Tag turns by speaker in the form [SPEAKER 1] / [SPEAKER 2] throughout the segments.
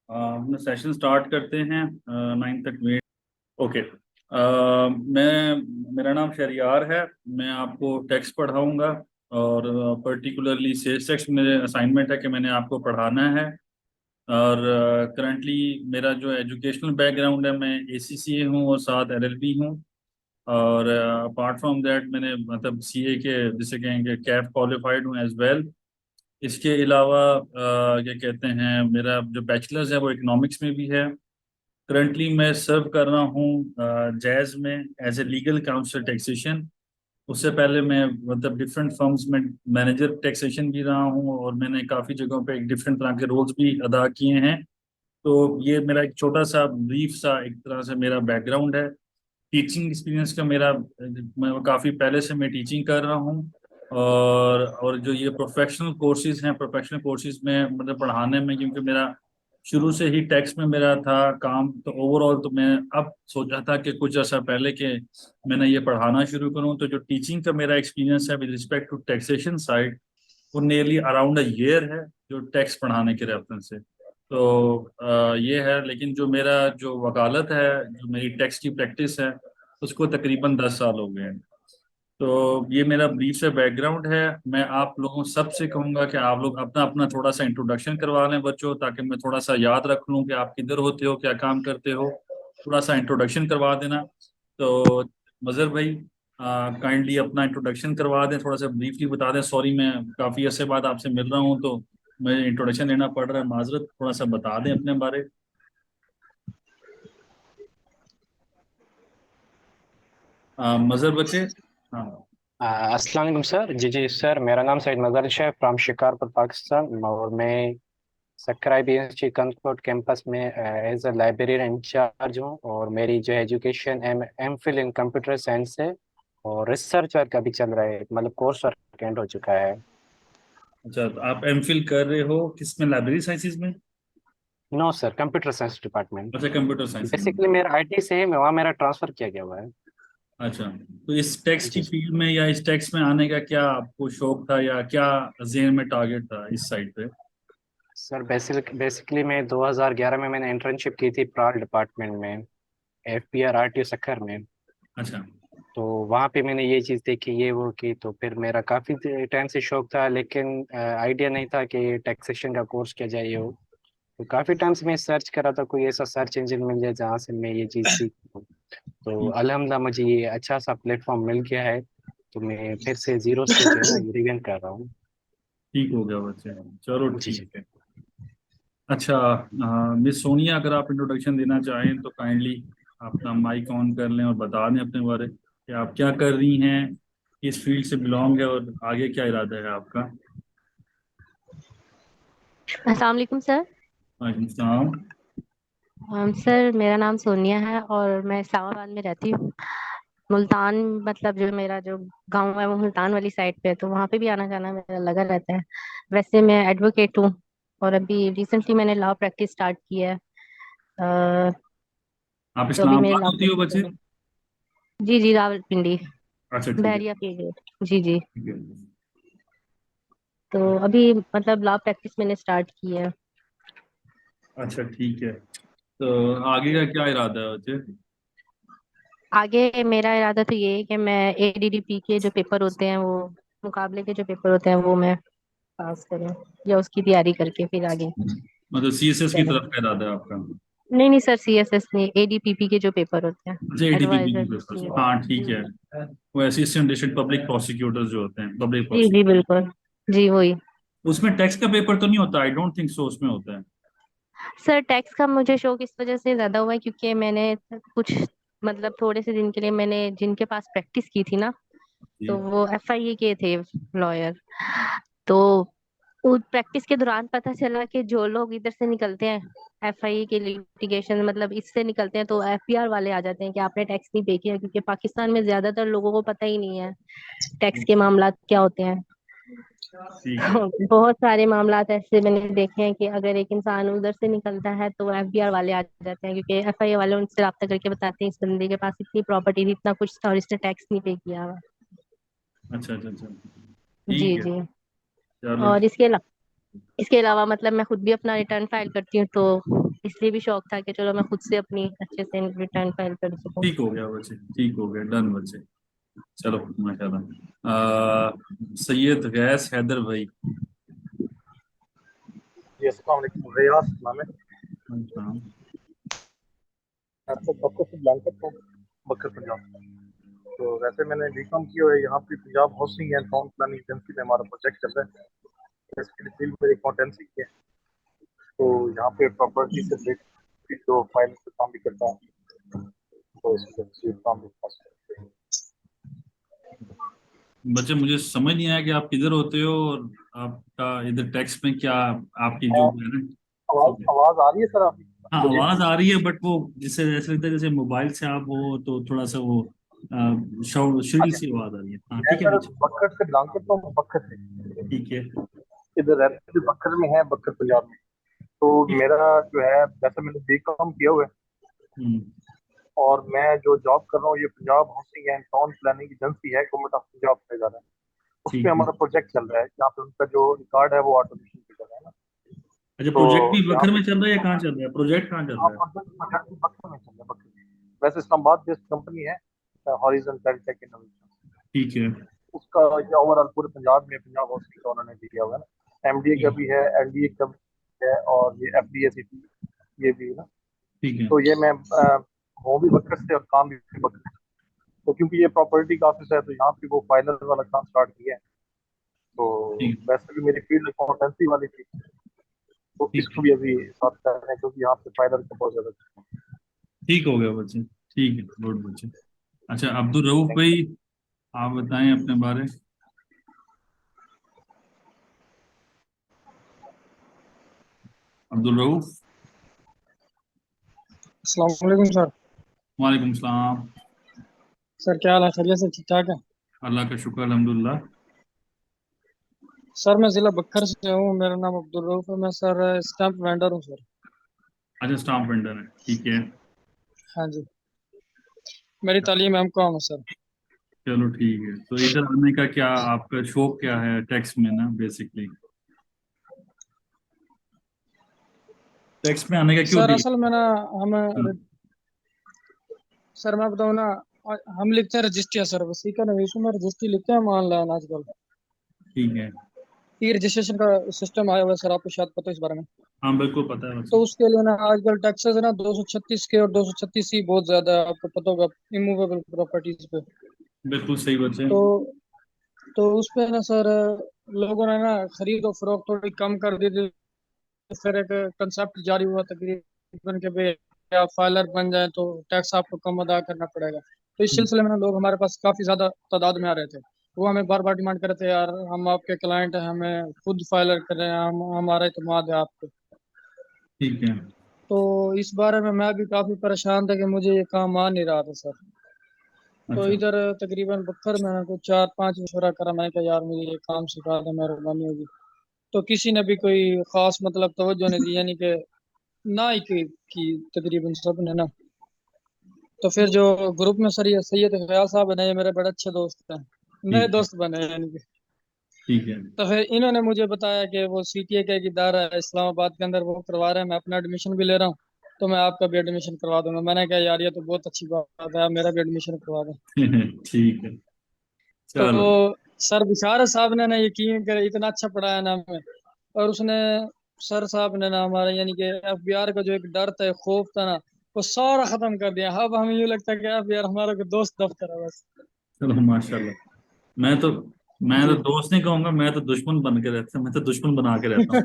[SPEAKER 1] अपना session start करते हैं। 9 तक वेट। ओके। मैं मेरा नाम शहरियार है। मैं आपको टेक्स्ट पढ़ाऊंगा और पर्टिकुलरली सेल्स टेक्स्ट मेरे असाइनमेंट है कि मैंने आपको पढ़ाना है। और करंटली मेरा जो एजुकेशनल बैकग्राउंड है, मैं एसीसीए हूँ और साथ एलएलबी हूँ। और अपार्ट फ्रॉम दैट मैंने मतलब सीए के जिसे कहेंगे कैफ क्वालिफाइड हूँ एज वेल। इसके अलावा क्या कहते हैं, मेरा जो बैचलर्स है वो इकोनॉमिक्स में भी है। करंटली मैं सर्व कर रहा हूँ जैज में as a legal counsellor taxation. उससे पहले मैं मतलब डिफरेंट फर्म्स में मैनेजर टैक्सेशन भी रहा हूँ और मैंने काफ़ी जगहों पे डिफरेंट तरह के रोल्स भी अदा किए हैं। तो ये मेरा एक छोटा सा ब्रीफ सा एक तरह से मेरा बैकग्राउंड है। टीचिंग एक्सपीरियंस का मेरा मैं काफ़ी पहले से मैं टीचिंग कर रहा हूँ। और जो ये प्रोफेशनल कोर्सेज हैं, प्रोफेशनल कोर्सेज में मतलब पढ़ाने में, क्योंकि मेरा शुरू से ही टैक्स में मेरा था काम, तो ओवरऑल तो मैं अब सोचा था कि कुछ अर्सा पहले के मैंने ये पढ़ाना शुरू करूँ। तो जो टीचिंग का मेरा एक्सपीरियंस है with respect to taxation side, वो नियरली अराउंड अ ईयर है जो टैक्स पढ़ाने के रेफरेंस से। तो ये है। लेकिन जो मेरा जो वकालत है, जो मेरी टैक्स की प्रैक्टिस है, उसको तकरीबन 10 साल हो गए हैं। तो ये मेरा ब्रीफ से बैकग्राउंड है। मैं आप लोगों सबसे कहूँगा कि आप लोग अपना अपना थोड़ा सा इंट्रोडक्शन करवा लें बच्चों, ताकि मैं थोड़ा सा याद रख लूँ कि आप किधर होते हो, क्या काम करते हो। थोड़ा सा इंट्रोडक्शन करवा देना। तो मज़हर भाई, काइंडली अपना इंट्रोडक्शन करवा दें, थोड़ा सा ब्रीफली बता दें। सॉरी, मैं काफ़ी अर्से बाद आपसे मिल रहा हूँ तो मैं इंट्रोडक्शन लेना पड़ रहा है, माजरत। थोड़ा सा बता दें अपने बारे। मज़हर बच्चे। हाँ।
[SPEAKER 2] अस्सलाम वालेकुम सर। जी सर, मेरा नाम सैयद मजहर है फ्राम शिकारपुर पाकिस्तान, और मैं सक्राइब यूनिवर्सिटी कंकॉर्ड कैंपस में एज अ लाइब्रेरियन इंचार्ज हूँ। और मेरी जो education M Phil in computer science है, और रिसर्च वर्क अभी चल रहा है, मतलब कोर्स वर्क एंड हो चुका है।
[SPEAKER 1] अच्छा, तो आप एमफिल कर रहे हो किस में, लाइब्रेरी साइंसेज में?
[SPEAKER 2] No sir, computer science department.
[SPEAKER 1] अच्छा, कंप्यूटर साइंस में।
[SPEAKER 2] बेसिकली मेरा आईटी से है, मैं वहाँ मेरा ट्रांसफर किया गया हुआ है।
[SPEAKER 1] अच्छा, तो इस टैक्स की
[SPEAKER 2] जी
[SPEAKER 1] फील्ड में या इस टैक्स में आने का क्या आपको शौक था, या क्या जेहन में टारगेट था इस साइड पे?
[SPEAKER 2] सर, बेसिकली मैं 2011 में मैंने इंटर्नशिप की थी प्राल डिपार्टमेंट में, एफपीआर आरटीओ सक्खर में।
[SPEAKER 1] अच्छा।
[SPEAKER 2] तो वहाँ पे मैंने ये चीज़ देखी, ये वो की, तो फिर मेरा काफ़ी टाइम से शौक था, लेकिन आइडिया नहीं था कि टैक्सेशन का कोर्स किया जाए ये हो। तो काफ़ी टाइम से मैं सर्च कर रहा था कोई ऐसा सर्च इंजन मिल जाए जहाँ से मैं ये चीज़ सीख सकूँ। तो
[SPEAKER 1] ठीक।
[SPEAKER 2] अल्हम्दुलिल्लाह मुझे ये अच्छा सा प्लेटफॉर्म मिल गया है। तो मैं फिर से जीरो से जो है ना ये रिवेंट कर रहा हूँ।
[SPEAKER 1] ठीक हो गया बच्चे। चलो
[SPEAKER 2] जी जी।
[SPEAKER 1] ठीक है। अच्छा, मिस सोनिया, अगर आप इंट्रोडक्शन देना चाहें तो काइंडली अपना माइक ऑन कर लें और बता दें अपने बारे कि आप क्या कर रही हैं, किस फील्ड से बिलोंग है और आगे क्या इरादा है आपका।
[SPEAKER 3] अस्सलाम वालेकुम सर।
[SPEAKER 1] वालेकुम सलाम।
[SPEAKER 3] सर, मेरा नाम सोनिया है और मैं इस्लामाबाद में रहती हूँ। मुल्तान, मतलब जो मेरा जो गांव है वो मुल्तान वाली साइड पे है, तो वहाँ पे भी आना जाना मेरा लगा रहता है। वैसे मैं एडवोकेट हूँ और अभी रिसेंटली मैंने लॉ प्रैक्टिस स्टार्ट की है। अ,
[SPEAKER 1] आप
[SPEAKER 3] तो अभी मेरे
[SPEAKER 1] इस्लामाबाद
[SPEAKER 3] लॉ
[SPEAKER 1] होती हो
[SPEAKER 3] प्रैक्टिस
[SPEAKER 1] बच्चे?
[SPEAKER 3] चल रही है। जी जी, रावलपिंडी,
[SPEAKER 1] अच्छा, ठीक है।
[SPEAKER 3] बहरिया पीरियड। जी जी।
[SPEAKER 1] ठीक है।
[SPEAKER 3] तो अभी मतलब लॉ प्रैक्टिस मैंने स्टार्ट की है।
[SPEAKER 1] अच्छा, ठीक है। तो आगे का क्या इरादा है बच्चे?
[SPEAKER 3] आगे मेरा इरादा तो ये है कि मैं एडीडीपी के जो पेपर होते हैं वो, मुकाबले के जो पेपर होते हैं वो मैं पास करूं, या उसकी तैयारी करके फिर आगे
[SPEAKER 1] मतलब सीएसएस की
[SPEAKER 3] चलें।
[SPEAKER 1] तरफ का इरादा है आपका?
[SPEAKER 3] नहीं नहीं सर, सीएसएस नहीं, एडीपीपी के जो पेपर होते हैं,
[SPEAKER 1] अच्छा, एडीपीपी की
[SPEAKER 3] एडवाइजर
[SPEAKER 1] तरफ।
[SPEAKER 3] सीनियर।
[SPEAKER 1] हाँ, ठीक
[SPEAKER 3] जी
[SPEAKER 1] है। वो असिस्टेंट डिस्ट्रिक्ट पब्लिक प्रोसिक्यूटर्स जो होते हैं, पब्लिक
[SPEAKER 3] जी जी,
[SPEAKER 1] प्रोसिक्यूटर।
[SPEAKER 3] बिल्कुल। जी वही।
[SPEAKER 1] उसमें टैक्स का पेपर तो नहीं होता? आई डोंट थिंक सो उसमें होता है।
[SPEAKER 3] सर, टैक्स का मुझे शौक इस वजह से ज्यादा हुआ है क्योंकि मैंने कुछ मतलब थोड़े से दिन के लिए मैंने जिनके पास प्रैक्टिस की थी ना, तो
[SPEAKER 1] जी।
[SPEAKER 3] वो एफआईए के थे, लॉयर। तो वो प्रैक्टिस के दौरान पता चला कि जो लोग इधर से निकलते हैं एफआईए के लिटिगेशन, मतलब इससे निकलते हैं, तो एफबीआर वाले आ जाते हैं कि आपने टैक्स नहीं पे किया, क्योंकि पाकिस्तान में ज्यादातर लोगों को पता ही नहीं है टैक्स के मामला क्या होते हैं।
[SPEAKER 1] ठीक है।
[SPEAKER 3] बहुत सारे मामला ऐसे मैंने देखे हैं कि अगर एक इंसान उधर से निकलता है तो एफबीआर वाले आ जाते हैं, क्योंकि एफआईए वाले उनसे रब्ता करके बताते हैं इस बंदे के पास इतनी प्रॉपर्टी थी, इतना कुछ था और इसने टैक्स नहीं पे किया हुआ।
[SPEAKER 1] अच्छा अच्छा अच्छा।
[SPEAKER 3] जी
[SPEAKER 1] ठीक है।
[SPEAKER 3] जी।
[SPEAKER 1] चलो
[SPEAKER 3] और इसके अलावा मतलब मैं खुद भी अपना रिटर्न फाइल करती हूँ, तो इसलिए भी शौक था कि चलो मैं खुद से अपनी अच्छे से रिटर्न फाइल कर सकूँ।
[SPEAKER 1] ठीक हो गया बच्चे, ठीक हो गया, डन बच्चे। चलो माशाल्लाह। सैयद गैस हैदर भाई।
[SPEAKER 4] जी अस्सलाम वालेकुम, रियाज नाम है।
[SPEAKER 1] हाँ।
[SPEAKER 4] आपको बकर से बिलोंग करता हूँ, बकर पंजाब। तो वैसे मैंने बीकॉम किया हुआ है यहाँ पे Punjab housing and town planning agency में हमारा प्रोजेक्ट चल रहा है। इसके लिए फील्ड मेरी अकाउंटेंसी की है, तो यहाँ पे प्रॉपर्टी से रिलेटेड जो फाइल का काम भी करता हूँ, तो इस वजह से काम भी पास करते हैं।
[SPEAKER 1] बच्चे मुझे समझ नहीं आया कि आप किधर होते हो, और आपका इधर टेक्स्ट में क्या, आपकी जो
[SPEAKER 4] हाँ,
[SPEAKER 1] है ना।
[SPEAKER 4] आवाज आवाज आ रही है सर आपकी?
[SPEAKER 1] हाँ
[SPEAKER 4] बोलिए।
[SPEAKER 1] आवाज आ रही है, बट वो जिससे ऐसे लगता है जैसे मोबाइल से आप हो, तो थोड़ा सा वो शिथिल
[SPEAKER 4] अच्छा,
[SPEAKER 1] सी आवाज आ रही है। हाँ
[SPEAKER 4] मैं
[SPEAKER 1] ठीक है
[SPEAKER 4] सर
[SPEAKER 1] बच्चे।
[SPEAKER 4] बकर से बिलोंग करता हूँ, बकर से।
[SPEAKER 1] ठीक है।
[SPEAKER 4] इधर रहते भी बकर में है, बकर पंजाब में। तो
[SPEAKER 1] ठीक।
[SPEAKER 4] मेरा जो है, वैसे मैंने बीकॉम किया हुआ है
[SPEAKER 1] हम्म।
[SPEAKER 4] और मैं जो जॉब कर रहा हूँ ये Punjab housing and town planning agency है, गवर्नमेंट ऑफ पंजाब से जा रहा है। उसमें
[SPEAKER 1] ठीक है।
[SPEAKER 4] हमारा प्रोजेक्ट चल रहा है जहाँ पे उनका जो रिकॉर्ड है वो ऑटोमेशन पे कर रहा है ना।
[SPEAKER 1] अच्छा,
[SPEAKER 4] तो
[SPEAKER 1] प्रोजेक्ट भी
[SPEAKER 4] यहाँ
[SPEAKER 1] बखर
[SPEAKER 4] पे
[SPEAKER 1] में चल रहा है या कहाँ चल रहा है, प्रोजेक्ट कहाँ चल
[SPEAKER 4] हाँ,
[SPEAKER 1] रहा है?
[SPEAKER 4] प्रोजेक्ट बक्सर में चल रहा है, बक्सर में। वैसे इस्लामाबाद बेस्ड कंपनी है, हॉरिजन टेक इनोवेशन।
[SPEAKER 1] ठीक है।
[SPEAKER 4] उसका ये ओवरऑल पूरे पंजाब में पंजाब हाउसिंग का उन्होंने दिया हुआ है ना। एमडीए का
[SPEAKER 1] ठीक
[SPEAKER 4] भी है, एलडीए का भी है, और ये एफडीए सीटी ये भी है ना।
[SPEAKER 1] ठीक है।
[SPEAKER 4] तो ये मैं हूँ भी बक्सर से और काम भी बक्सर से। तो क्योंकि ये प्रॉपर्टी का ऑफिस है तो यहाँ पे वो फाइनल वाला काम स्टार्ट किया है। तो
[SPEAKER 1] ठीक।
[SPEAKER 4] वैसे भी मेरी फील्ड अकाउंटेंसी वाली थी, तो
[SPEAKER 1] ठीक
[SPEAKER 4] इसको
[SPEAKER 1] है।
[SPEAKER 4] भी अभी साथ कर रहे हैं क्योंकि यहाँ पे फाइनल का बहुत ज्यादा।
[SPEAKER 1] ठीक हो गया बच्चे, ठीक है, गुड बच्चे। अच्छा अब्दुल रऊफ
[SPEAKER 4] थैंक
[SPEAKER 1] भाई, आप बताएं अपने बारे। अब्दुल रऊफ।
[SPEAKER 5] अस्सलाम वालेकुम सर।
[SPEAKER 1] वालेकुम सलाम।
[SPEAKER 5] सर क्या हाल है, खैरियत से ठीक ठाक है?
[SPEAKER 1] अल्लाह का शुक्र अल्हम्दुलिल्लाह।
[SPEAKER 5] सर मैं ज़िला बक्कर से हूँ, मेरा नाम अब्दुल रऊफ है, मैं सर स्टैम्प वेंडर हूँ सर।
[SPEAKER 1] अच्छा स्टाफ वेंडर है, ठीक है।
[SPEAKER 5] हाँ जी, मेरी तालीम एम.कॉम है सर।
[SPEAKER 1] चलो ठीक है, तो इधर आने का क्या आपका शौक क्या है टैक्स में ना, बेसिकली टैक्स में आने का क्यों
[SPEAKER 5] सर
[SPEAKER 1] दिल?
[SPEAKER 5] असल में ना
[SPEAKER 1] हाँ,
[SPEAKER 5] हम सर मैं बताऊँ ना, हम लिखते हैं रजिस्ट्री सर, उसी का ना इशू में रजिस्ट्री लिखते हैं हम ऑनलाइन आजकल।
[SPEAKER 1] ठीक है।
[SPEAKER 5] ई रजिस्ट्रेशन का सिस्टम आया हुआ है सर, आपको शायद पता है इस बारे में।
[SPEAKER 1] हाँ बिल्कुल पता है
[SPEAKER 5] तो
[SPEAKER 1] वैसे।
[SPEAKER 5] उसके लिए ना आजकल टैक्सेस है ना 236 के और 236 सी बहुत ज़्यादा है, आपको पता होगा, इमूवेबल प्रॉपर्टीज पे।
[SPEAKER 1] बिल्कुल सही बच्चे।
[SPEAKER 5] तो तो उस पे ना सर लोगों ने ना खरीद और फरोख्त थोड़ी कम कर दी थी। फिर एक कंसेप्ट जारी हुआ तकरीबन के भाई आप फाइलर बन जाए तो टैक्स आपको कम अदा करना पड़ेगा। तो इस सिलसिले में ना लोग हमारे पास काफ़ी ज़्यादा तादाद में आ रहे थे। वो हमें बार बार डिमांड कर रहे थे, यार हम आपके क्लाइंट हैं, हमें खुद फाइलर कर रहे हैं, हम हमारा इत्मीनान है आप पे।
[SPEAKER 1] ठीक है।
[SPEAKER 5] तो इस बारे में मैं भी काफ़ी परेशान था कि मुझे ये काम आ नहीं रहा था सर। तो
[SPEAKER 1] अच्छा।
[SPEAKER 5] इधर तकरीबन बख्तर में को 4-5 मशवरा करा, मैंने कहा यार मुझे ये काम सिखा दे, मेहरबानी होगी। तो किसी ने भी कोई खास मतलब तवज्जो नहीं दी, यानी कि ना ही की तकरीबन सब ने ना। तो फिर जो ग्रुप में सर ये सैयद ख्याल साहब है ना, ये मेरे बड़े अच्छे दोस्त हैं, नए
[SPEAKER 1] ठीक है।
[SPEAKER 5] दोस्त बने हैं यानी कि।
[SPEAKER 1] ठीक है।
[SPEAKER 5] तो फिर इन्होंने मुझे बताया कि वो सीटीए का एक इदारा है इस्लामाबाद के अंदर, वो करवा रहे हैं, मैं अपना एडमिशन भी ले रहा हूँ, तो मैं आपका भी एडमिशन करवा दूंगा। मैंने कहा यार ये तो बहुत अच्छी बात है, आप मेरा भी एडमिशन करवा दें।
[SPEAKER 1] ठीक है।
[SPEAKER 5] तो
[SPEAKER 1] चलो।
[SPEAKER 5] सर बिशारत साहब ने ना यकीन करे इतना अच्छा पढ़ाया ना हमें। और उसने सर साहब ने ना हमारा यानी कि एफबीआर का जो एक डर था, एक खौफ था ना, वो सारा खत्म कर दिया। अब हमें यूँ लगता है कि एफबीआर हमारा कोई दोस्त दफ्तर है बस।
[SPEAKER 1] चलो माशाल्लाह। मैं तो मैं तो
[SPEAKER 5] जी।
[SPEAKER 1] दोस्त नहीं कहूंगा, मैं तो दुश्मन बन के रहता हूँ, मैं तो दुश्मन बना के रहता हूँ।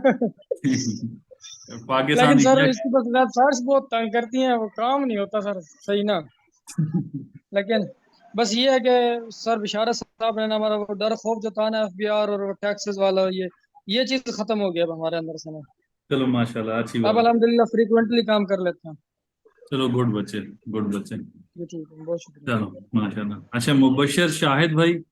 [SPEAKER 5] लेकिन
[SPEAKER 1] पाकिस्तान
[SPEAKER 5] सर
[SPEAKER 1] इंडिया।
[SPEAKER 5] इसकी बस वेबसाइट्स बहुत तंग करती हैं, वो काम नहीं होता सर सही ना। लेकिन बस ये है कि सर बिशारत साहब ने ना हमारा वो डर खौफ जो था ना एफबीआर और वो टैक्सेस वाला, ये चीज़ खत्म हो गया अब हमारे अंदर से ना।
[SPEAKER 1] चलो माशाल्लाह, अच्छी
[SPEAKER 5] अब
[SPEAKER 1] बात।
[SPEAKER 5] अल्हम्दुलिल्लाह फ्रीक्वेंटली काम कर लेते हैं।
[SPEAKER 1] चलो गुड बच्चे, गुड बच्चे।
[SPEAKER 5] जी ठीक है, बहुत शुक्रिया।
[SPEAKER 1] चलो माशाल्लाह। अच्छा मुबशर शाहिद भाई।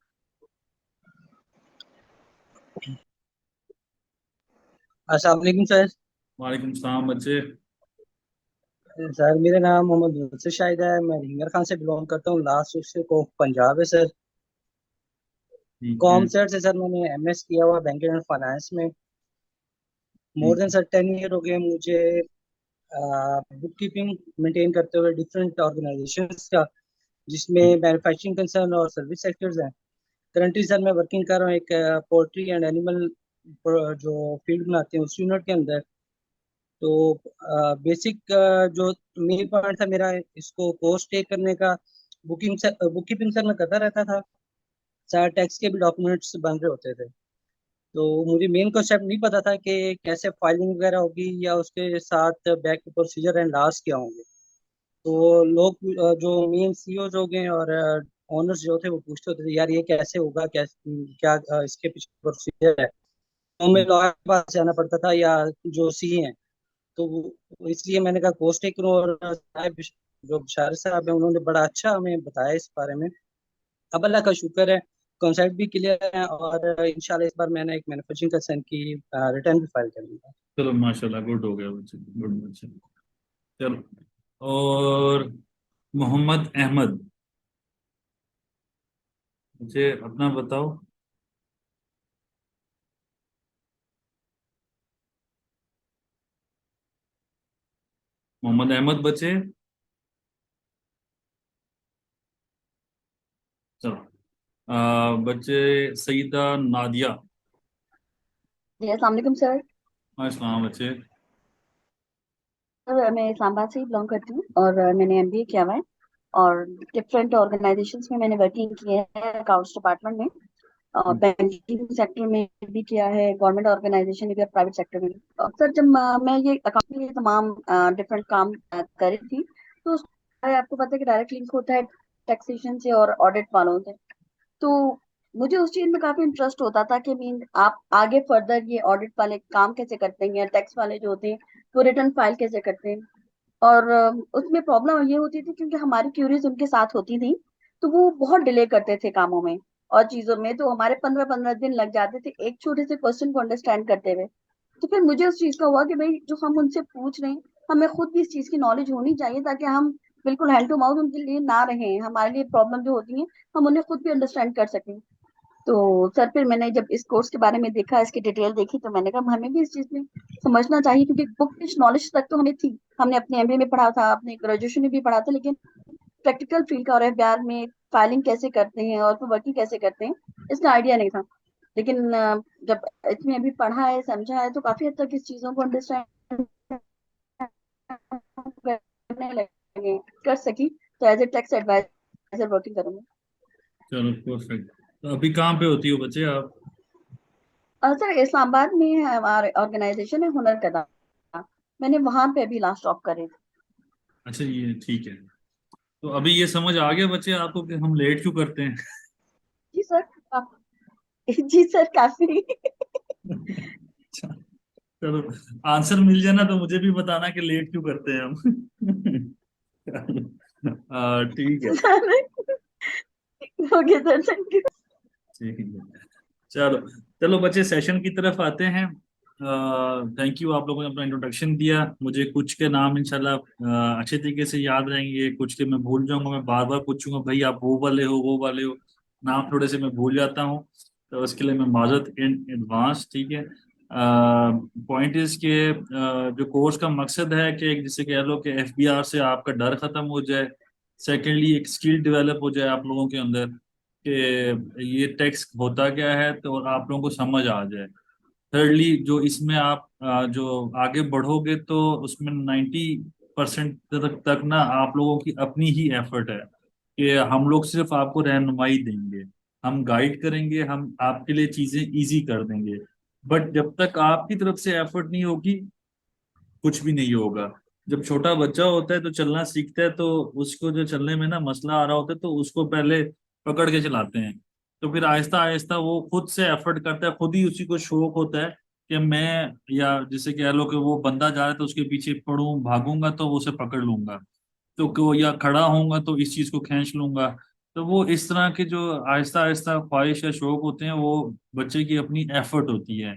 [SPEAKER 6] अस्सलाम वालेकुम सर।
[SPEAKER 1] वालेकुम सलाम बच्चे।
[SPEAKER 6] सर मेरा नाम मोहम्मद मुनसर शाहिद है, मैं हिंगर खान से बिलोंग करता हूँ, लास्ट डिस्ट्रिक्ट ऑफ पंजाब है सर।
[SPEAKER 1] ठीक है।
[SPEAKER 6] कॉमसेट से सर मैंने एमएस किया हुआ बैंकिंग एंड फाइनेंस में। मोर देन सर 10 ईयर हो गए मुझे बुक कीपिंग मेंटेन करते हुए डिफरेंट ऑर्गेनाइजेशंस का, जिसमें मैन्युफैक्चरिंग कंसर्न और सर्विस सेक्टर्स हैं। करंटली सर मैं वर्किंग कर रहा हूँ एक पोल्ट्री एंड एनिमल जो फीड बनाते हैं उस यूनिट के अंदर। तो बेसिक जो मेन पॉइंट था मेरा इसको कोर्स टेक करने का, बुक कीपिंग सर मैं करता रहता था। सारे टैक्स के भी डॉक्यूमेंट्स बन रहे होते थे। तो मुझे मेन कॉन्सेप्ट नहीं पता था कि कैसे फाइलिंग वगैरह होगी या उसके साथ बैक प्रोसीजर एंड लॉस क्या होंगे। तो लोग जो मेन सीईओ जो गए और ओनर्स जो थे वो पूछते होते थे यार ये कैसे होगा, कैसे क्या इसके पीछे प्रोसीजर है। तो हमें लॉयर के पास जाना पड़ता था या जो सी हैं। तो इसलिए मैंने कहा कोर्स टेक करूं, और साहब जो बिशारत साहब हैं उन्होंने बड़ा अच्छा हमें बताया इस बारे में। अब अल्लाह का शुक्र है कॉन्सेप्ट भी क्लियर है, और इंशाल्लाह इस बार मैंने एक मैन्युफैक्चरिंग कंसर्न की रिटर्न भी फाइल करूंगा।
[SPEAKER 1] चलो माशाल्लाह, गुड हो गया बच्चे, गुड बच्चे। चलो, और मोहम्मद अहमद, मुझे अपना बताओ। मोहम्मद अहमद बच्चे। चलो, बच्चे सईदा नादिया।
[SPEAKER 7] जी अस्सलाम वालेकुम सर।
[SPEAKER 1] अस्सलाम बच्चे।
[SPEAKER 7] सर मैं इस्लामाबाद से ही बिलोंग करती हूँ और मैंने एमबीए किया हुआ है और डिफरेंट ऑर्गेनाइजेशंस में मैंने वर्किंग की है, अकाउंट्स डिपार्टमेंट में और बैंकिंग सेक्टर में भी किया है, गवर्नमेंट ऑर्गेनाइजेशन में भी और प्राइवेट सेक्टर में भी। और सर जब मैं ये अकाउंट में ये तमाम डिफरेंट काम कर रही थी तो आपको पता है कि डायरेक्ट लिंक होता है टैक्सेशन से और ऑडिट वालों से। तो मुझे उस चीज में काफी इंटरेस्ट होता था कि मीन आप आगे फर्दर ये ऑडिट वाले काम कैसे करते हैं, टैक्स वाले जो होते हैं वो रिटर्न फाइल कैसे करते हैं। और उसमें प्रॉब्लम ये होती थी क्योंकि हमारी क्यूरीज उनके साथ होती थी तो वो बहुत डिले करते थे कामों में और चीजों में, तो हमारे 15-15 दिन लग जाते थे एक छोटे से क्वेश्चन को अंडरस्टैंड करते हुए। तो फिर मुझे उस चीज का हुआ कि भाई जो हम उनसे पूछ रहे हैं हमें खुद भी इस चीज की नॉलेज होनी चाहिए ताकि हम बिल्कुल हैंड टू माउथ उनके लिए ना रहे, हमारे लिए प्रॉब्लम जो होती है हम उन्हें खुद भी अंडरस्टैंड कर सकें। तो सर फिर मैंने जब इस कोर्स के बारे में देखा, इसकी डिटेल देखी, तो मैंने कहा हमें भी इस चीज में समझना चाहिए क्योंकि बुकिश नॉलेज तक तो हमें थी, हमने अपने एमबीए में पढ़ा था, अपने ग्रेजुएशन में भी पढ़ा था, लेकिन प्रैक्टिकल फील्ड का और एफबीआर में फाइलिंग कैसे करते हैं और फिर वर्किंग कैसे करते हैं इसका आइडिया नहीं था। लेकिन जब इसमें अभी पढ़ा है समझा है तो काफी हद तक इस चीजों को अंडरस्टैंड करने लगे कर सकी। तो as a tax advisor working करूंगी।
[SPEAKER 1] चलो परफेक्ट। तो अभी कहाँ पे होती हो बच्चे आप?
[SPEAKER 7] और सर इस्लामाबाद में हमारे ऑर्गेनाइजेशन है हुनर कदा, मैंने वहां पे अभी लास्ट जॉब करे थे।
[SPEAKER 1] अच्छा, ये ठीक है। तो अभी ये समझ आ गया बच्चे आपको कि हम लेट क्यों करते हैं?
[SPEAKER 7] जी सर जी सर काफी
[SPEAKER 1] अच्छा, चलो, आंसर मिल जाए ना तो मुझे भी बताना कि लेट क्यों करते हैं हम। ठीक है।
[SPEAKER 7] Okay sir thank you.
[SPEAKER 1] ठीक है। चलो, चलो बच्चे, सेशन की तरफ आते हैं। थैंक यू, आप लोगों ने अपना इंट्रोडक्शन दिया। मुझे कुछ के नाम इंशाल्लाह अच्छे तरीके से याद रहेंगे, कुछ के मैं भूल जाऊंगा। मैं बार बार पूछूंगा भाई आप वो वाले हो, वो वाले हो। नाम थोड़े से मैं भूल जाता हूँ, तो उसके लिए मैं माजरत इन एडवांस। ठीक है। पॉइंट इज के जो कोर्स का मकसद है कि एक जिसे कह लो कि एफबीआर से आपका डर खत्म हो जाए। सेकेंडली, एक स्किल डेवलप हो जाए आप लोगों के अंदर कि ये टैक्स होता क्या है, तो आप लोगों को समझ आ जाए। थर्डली, जो इसमें आप जो आगे बढ़ोगे तो उसमें 90% तक ना आप लोगों की अपनी ही एफर्ट है कि हम लोग सिर्फ आपको रहनुमाई देंगे, हम गाइड करेंगे, हम आपके लिए चीजें इजी कर देंगे। बट जब तक आपकी तरफ से एफर्ट नहीं होगी, कुछ भी नहीं होगा। जब छोटा बच्चा होता है तो चलना सीखता है, तो उसको जो चलने में ना मसला आ रहा होता है तो उसको पहले पकड़ के चलाते हैं। तो फिर आहिस्ता आहिस्ता वो खुद से एफर्ट करता है, खुद ही उसी को शौक होता है कि मैं, या जैसे कह लो कि वो बंदा जा रहा है तो उसके पीछे पढ़ूं, भागूंगा तो वो उसे पकड़ लूंगा। तो या खड़ा होऊंगा तो इस चीज को खींच लूंगा। तो वो इस तरह के जो आहिस्ता आहिस्ता ख्वाहिश या शौक होते हैं, वो बच्चे की अपनी एफर्ट होती है।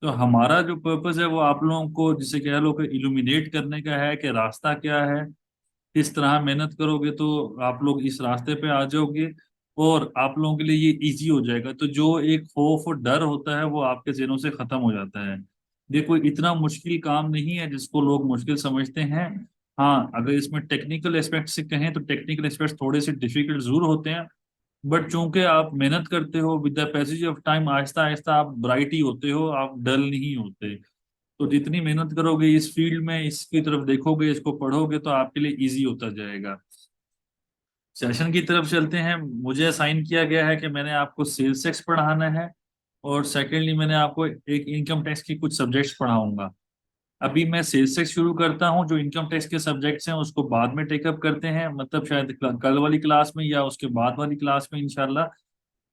[SPEAKER 1] तो हमारा जो पर्पस है वो आप लोगों को जिसे कह लो कि इल्यूमिनेट करने का है कि रास्ता क्या है, किस तरह मेहनत करोगे तो आप लोग इस रास्ते पे आ जाओगे। और आप लोगों के लिए ये इजी हो जाएगा। तो जो एक खौफ और डर होता है वो आपके ज़हनों से खत्म हो जाता है। देखो इतना मुश्किल काम नहीं है जिसको लोग मुश्किल समझते हैं। हाँ, अगर इसमें टेक्निकल एस्पेक्ट से कहें तो टेक्निकल एस्पेक्ट थोड़े से डिफिकल्ट जरूर होते हैं, बट चूंकि आप मेहनत करते हो with the passage of time, Aahista Aahista आप ब्राइट ही होते हो, आप डल नहीं होते। तो जितनी मेहनत करोगे इस फील्ड में, इसकी तरफ देखोगे, इसको पढ़ोगे, तो आपके लिए इजी होता जाएगा। सेशन की तरफ चलते हैं। मुझे असाइन किया गया है कि मैंने आपको सेल्स टैक्स पढ़ाना है, और सेकेंडली मैंने आपको एक इनकम टैक्स की कुछ सब्जेक्ट्स पढ़ाऊंगा। अभी मैं सेल्स टैक्स शुरू करता हूं, जो इनकम टैक्स के सब्जेक्ट्स हैं उसको बाद में टेकअप करते हैं, मतलब शायद कल वाली क्लास में या उसके बाद वाली क्लास में इंशाल्लाह।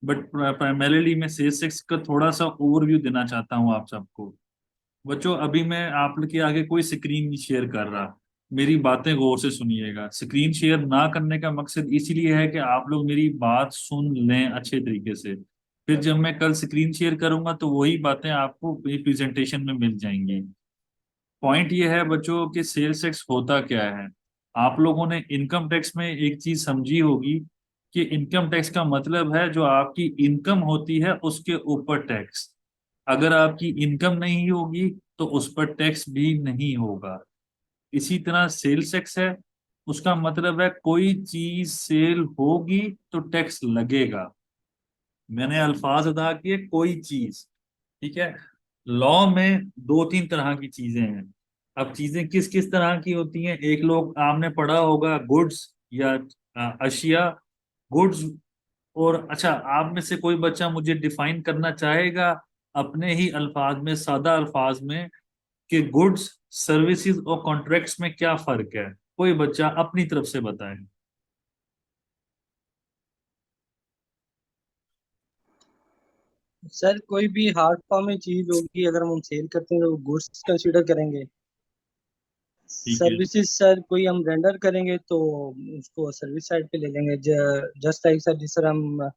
[SPEAKER 1] बट प्राइमरीली मैं सेल्स टैक्स का थोड़ा सा ओवरव्यू देना चाहता हूं आप सबको। बच्चों अभी मैं आप लोग के आगे कोई स्क्रीन नहीं शेयर कर रहा, मेरी बातें गौर से सुनिएगा। स्क्रीन शेयर ना करने का मकसद इसीलिए है कि आप लोग मेरी बात सुन लें अच्छे तरीके से, फिर जब मैं कल स्क्रीन शेयर करूंगा तो वही बातें आपको प्रेजेंटेशन में मिल जाएंगी। पॉइंट ये है बच्चों कि सेल्स टैक्स होता क्या है। आप लोगों ने इनकम टैक्स में एक चीज समझी होगी कि इनकम टैक्स का मतलब है जो आपकी इनकम होती है उसके ऊपर टैक्स। अगर आपकी इनकम नहीं होगी तो उस पर टैक्स भी नहीं होगा। इसी तरह सेल्स टैक्स है, उसका मतलब है कोई चीज सेल होगी तो टैक्स लगेगा। मैंने अल्फाज अदा किए कोई चीज, ठीक है। लॉ में दो तीन तरह की चीजें हैं। अब चीजें किस किस तरह की होती हैं, एक लोग आपने पढ़ा होगा गुड्स या अशिया। गुड्स, और अच्छा आप में से कोई बच्चा मुझे डिफाइन करना चाहेगा अपने ही अल्फाज में, सादा अल्फाज में, कि गुड्स, सर्विसेज और कॉन्ट्रैक्ट्स में क्या फर्क है? कोई बच्चा अपनी तरफ से बताए।
[SPEAKER 6] सर कोई भी हार्ड फॉर्म में चीज होगी, अगर हम सेल करते हैं तो गुड्स कंसीडर करेंगे।
[SPEAKER 1] ठीक है।
[SPEAKER 6] सर्विसेज सर कोई हम रेंडर करेंगे तो उसको सर्विस साइड पे ले लेंगे। जस्ट लाइक सर जिस तरह हम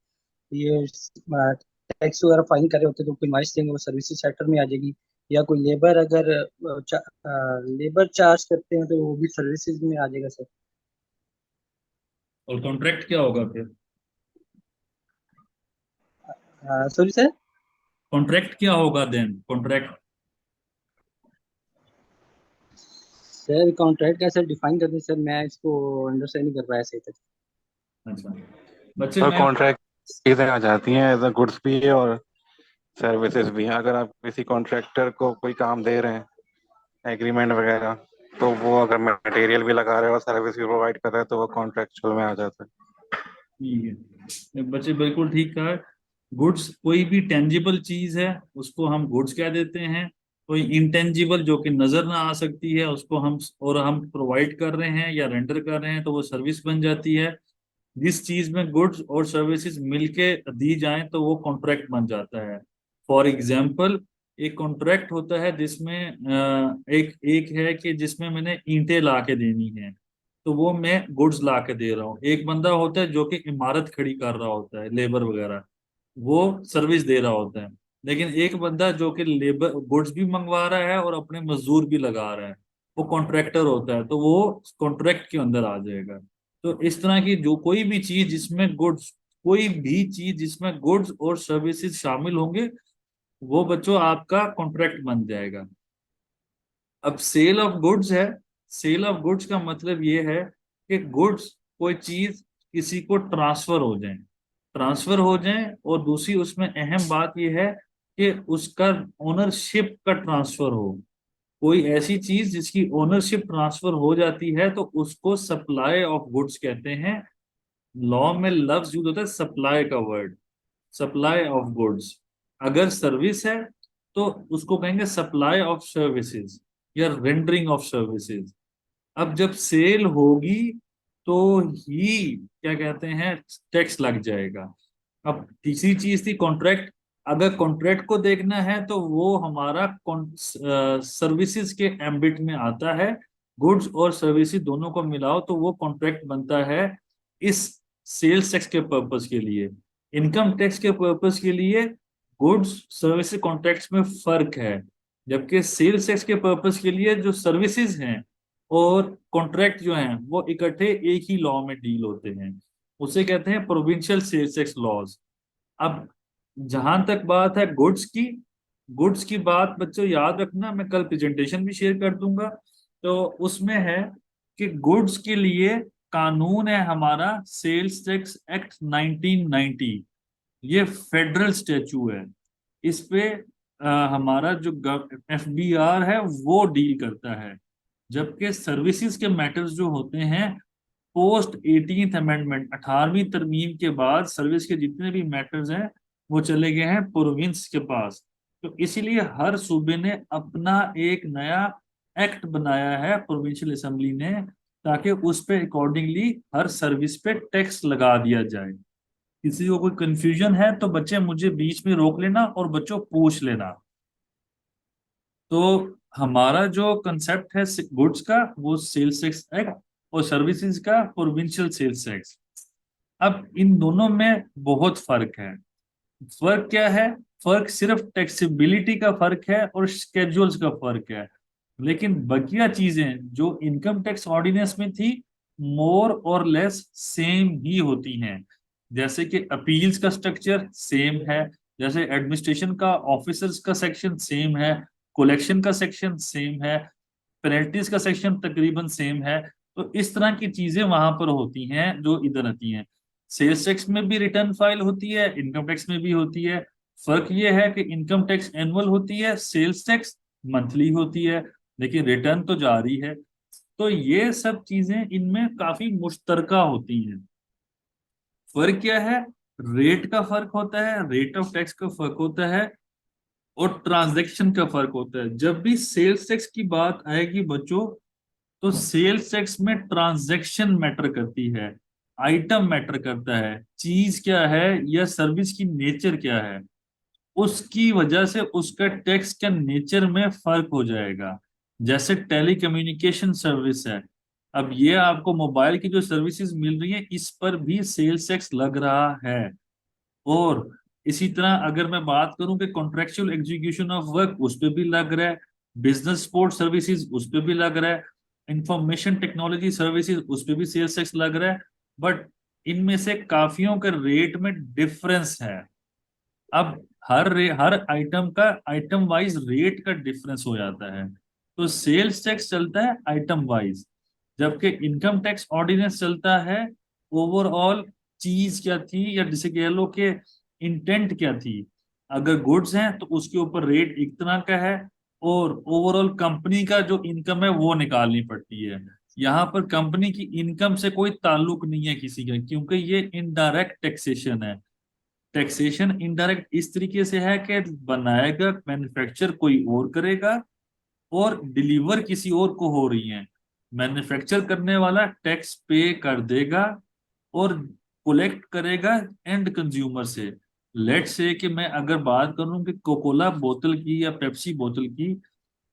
[SPEAKER 6] ये टैक्स वगैरह फाइन कर रहे होते तो कोई इनवाइस देंगे वो सर्विसेज सेक्टर में आ जाएगी। या कोई लेबर अगर लेबर चार्ज करते हैं तो वो भी सर्विसेज में आ जाएगा सर।
[SPEAKER 1] और कॉन्ट्रैक्ट क्या होगा फिर?
[SPEAKER 6] Sorry sir.
[SPEAKER 1] कॉन्ट्रैक्ट क्या होगा देन? कॉन्ट्रैक्ट
[SPEAKER 6] सर कॉन्ट्रैक्ट कैसे डिफाइन करते हैं सर, मैं इसको अंडरस्टैंड नहीं कर पाया सही तक।
[SPEAKER 1] अच्छा बच्चे,
[SPEAKER 8] और
[SPEAKER 1] मैं
[SPEAKER 8] कॉन्ट्रैक्ट चीज़ें आ जाती हैं, एज अ गुड्स भी है और सर्विसेज भी हैं। अगर आप किसी कॉन्ट्रैक्टर को कोई काम दे रहे हैं, एग्रीमेंट वगैरह, तो वो अगर मटेरियल भी लगा रहे हैं और सर्विस भी प्रोवाइड कर रहे हैं तो वो कॉन्ट्रैक्चुअल में आ जाता है।
[SPEAKER 1] ठीक है, बच्चे बिल्कुल ठीक कहा। गुड्स कोई भी टेंजिबल चीज है उसको हम गुड्स कह देते हैं। कोई इंटेंजिबल जो कि नजर ना आ सकती है उसको हम प्रोवाइड कर रहे हैं या रेंडर कर रहे हैं तो वो सर्विस बन जाती है। जिस चीज में गुड्स और सर्विसेज मिलके दी जाएं तो वो कॉन्ट्रैक्ट बन जाता है। फॉर एग्जाम्पल, एक कॉन्ट्रैक्ट होता है जिसमें एक एक है कि जिसमें मैंने ईंटें ला के देनी है, तो वो मैं गुड्स ला के दे रहा हूँ। एक बंदा होता है जो कि इमारत खड़ी कर रहा होता है, लेबर वगैरह, वो सर्विस दे रहा होता है। लेकिन एक बंदा जो कि लेबर गुड्स भी मंगवा रहा है और अपने मजदूर भी लगा रहा है, वो कॉन्ट्रैक्टर होता है, तो वो कॉन्ट्रैक्ट के अंदर आ जाएगा। तो इस तरह की जो कोई भी चीज जिसमें गुड्स, कोई भी चीज जिसमें गुड्स और सर्विसेज शामिल होंगे वो बच्चों आपका कॉन्ट्रैक्ट बन जाएगा। अब सेल ऑफ गुड्स है। सेल ऑफ गुड्स का मतलब ये है कि गुड्स, कोई चीज किसी को ट्रांसफर हो जाए, ट्रांसफर हो जाए, और दूसरी उसमें अहम बात यह है कि उसका ओनरशिप का ट्रांसफर हो। कोई ऐसी चीज जिसकी ओनरशिप ट्रांसफर हो जाती है तो उसको सप्लाई ऑफ गुड्स कहते हैं। लॉ में लफ्ज यूज होता है सप्लाई का वर्ड, सप्लाई ऑफ गुड्स। अगर सर्विस है तो उसको कहेंगे सप्लाई ऑफ सर्विसेज या रेंडरिंग ऑफ सर्विसेज। अब जब सेल होगी तो ही क्या कहते हैं, टैक्स लग जाएगा। अब तीसरी चीज थी कॉन्ट्रैक्ट। अगर कॉन्ट्रैक्ट को देखना है तो वो हमारा सर्विसेज के एम्बिट में आता है। गुड्स और सर्विसेज दोनों को मिलाओ तो वो कॉन्ट्रैक्ट बनता है। इस सेल्स टैक्स के पर्पस के लिए, इनकम टैक्स के पर्पस के लिए गुड्स सर्विसेज कॉन्ट्रैक्ट्स में फर्क है, जबकि सेल्स टैक्स के पर्पस के लिए जो सर्विसेज हैं और कॉन्ट्रैक्ट जो हैं वो इकट्ठे एक ही लॉ में डील होते हैं। उसे कहते हैं प्रोविंशियल सेल्स टैक्स लॉज। अब जहां तक बात है गुड्स की बात बच्चों याद रखना, मैं कल प्रेजेंटेशन भी शेयर कर दूंगा। तो उसमें है कि गुड्स के लिए कानून है हमारा सेल्स टैक्स एक्ट 1990। ये फेडरल स्टैचू है। इस पे हमारा जो एफबीआर है वो डील करता है। जबकि सर्विसेज के मैटर्स जो होते हैं पोस्ट 18th अमेंडमेंट 18वीं तरमीम के बाद सर्विस के जितने भी मैटर्स हैं वो चले गए हैं प्रोविंस के पास। तो इसीलिए हर सूबे ने अपना एक नया एक्ट बनाया है प्रोविंशियल असेंबली ने, ताकि उस पे अकॉर्डिंगली हर सर्विस पे टैक्स लगा दिया जाए। किसी को कोई कंफ्यूजन है तो बच्चे मुझे बीच में रोक लेना और बच्चों पूछ लेना। तो हमारा जो कंसेप्ट है गुड्स का वो सेल्स टैक्स एक्ट, और सर्विसेज का प्रोविंशियल सेल्स टैक्स। अब इन दोनों में बहुत फर्क है। फर्क क्या है? फर्क सिर्फ टैक्सेबिलिटी का फर्क है और स्केड्यूल्स का फर्क है। लेकिन बकिया चीजें जो इनकम टैक्स ऑर्डिनेंस में थी मोर और लेस सेम ही होती हैं। जैसे कि अपील्स का स्ट्रक्चर सेम है, जैसे एडमिनिस्ट्रेशन का ऑफिसर्स का सेक्शन सेम है, कलेक्शन का सेक्शन सेम है, पेनल्टीज का सेक्शन तकरीबन सेम है। तो इस तरह की चीजें वहां पर होती हैं जो इधर आती हैं। सेल्स टैक्स में भी रिटर्न फाइल होती है, इनकम टैक्स में भी होती है। फर्क ये है कि इनकम टैक्स एनुअल होती है, सेल्स टैक्स मंथली होती है, लेकिन रिटर्न तो जारी है। तो ये सब चीजें इनमें काफी मुश्तरका होती हैं। फर्क क्या है? रेट का फर्क होता है, रेट ऑफ टैक्स का फर्क होता है, और ट्रांजैक्शन का फर्क होता है। जब भी सेल्स टैक्स की बात आएगी बच्चों, तो सेल्स टैक्स में ट्रांजैक्शन मैटर करती है, आइटम मैटर करता है, चीज क्या है या सर्विस की नेचर क्या है, उसकी वजह से उसका टैक्स का नेचर में फर्क हो जाएगा। जैसे टेलीकम्युनिकेशन सर्विस है, अब ये आपको मोबाइल की जो सर्विसेज मिल रही है इस पर भी सेल्स टैक्स लग रहा है। और इसी तरह अगर मैं बात करूं कि कॉन्ट्रेक्चुअल एग्जीक्यूशन ऑफ वर्क, उस पर भी लग रहा है। बिजनेस सपोर्ट सर्विसेज, उस पर भी लग रहा है। इंफॉर्मेशन टेक्नोलॉजी सर्विसेज, उस पर भी सेल्स टैक्स लग रहा है। बट इनमें से काफियों के रेट में डिफरेंस है। अब हर आइटम का आइटम वाइज रेट का डिफरेंस हो जाता है। तो सेल्स टैक्स चलता है आइटम वाइज, जबकि इनकम टैक्स ऑर्डिनेंस चलता है ओवरऑल चीज क्या थी, या जिसे कह लो कि इंटेंट क्या थी। अगर गुड्स हैं तो उसके ऊपर रेट एक तरह का है, और ओवरऑल कंपनी का जो इनकम है वो निकालनी पड़ती है। यहाँ पर कंपनी की इनकम से कोई ताल्लुक नहीं है किसी का, क्योंकि ये इनडायरेक्ट टैक्सेशन है। टैक्सेशन इनडायरेक्ट इस तरीके से है कि बनाएगा मैन्युफैक्चर कोई और करेगा, और डिलीवर किसी और को हो रही है। मैन्युफैक्चर करने वाला टैक्स पे कर देगा और कलेक्ट करेगा एंड कंज्यूमर से। लेट से कि मैं अगर बात करूं कि कोकोला बोतल की या पेप्सी बोतल की,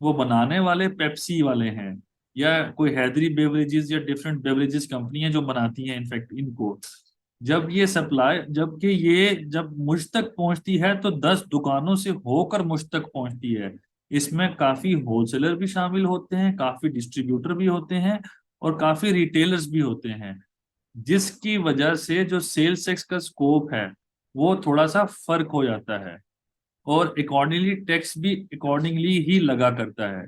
[SPEAKER 1] वो बनाने वाले पेप्सी वाले हैं, या कोई हैदरी बेवरेजेस या डिफरेंट बेवरेजेस कंपनी है जो बनाती हैं इनफैक्ट इनको। जब ये सप्लाई जबकि ये जब मुझ तक पहुंचती है तो 10 दुकानों से होकर मुझ तक पहुंचती है। इसमें काफी होलसेलर भी शामिल होते हैं, काफी डिस्ट्रीब्यूटर भी होते हैं, और काफी रिटेलर्स भी होते हैं, जिसकी वजह से जो सेल्स टैक्स का स्कोप है वो थोड़ा सा फर्क हो जाता है, और अकॉर्डिंगली टैक्स भी अकॉर्डिंगली ही लगा करता है।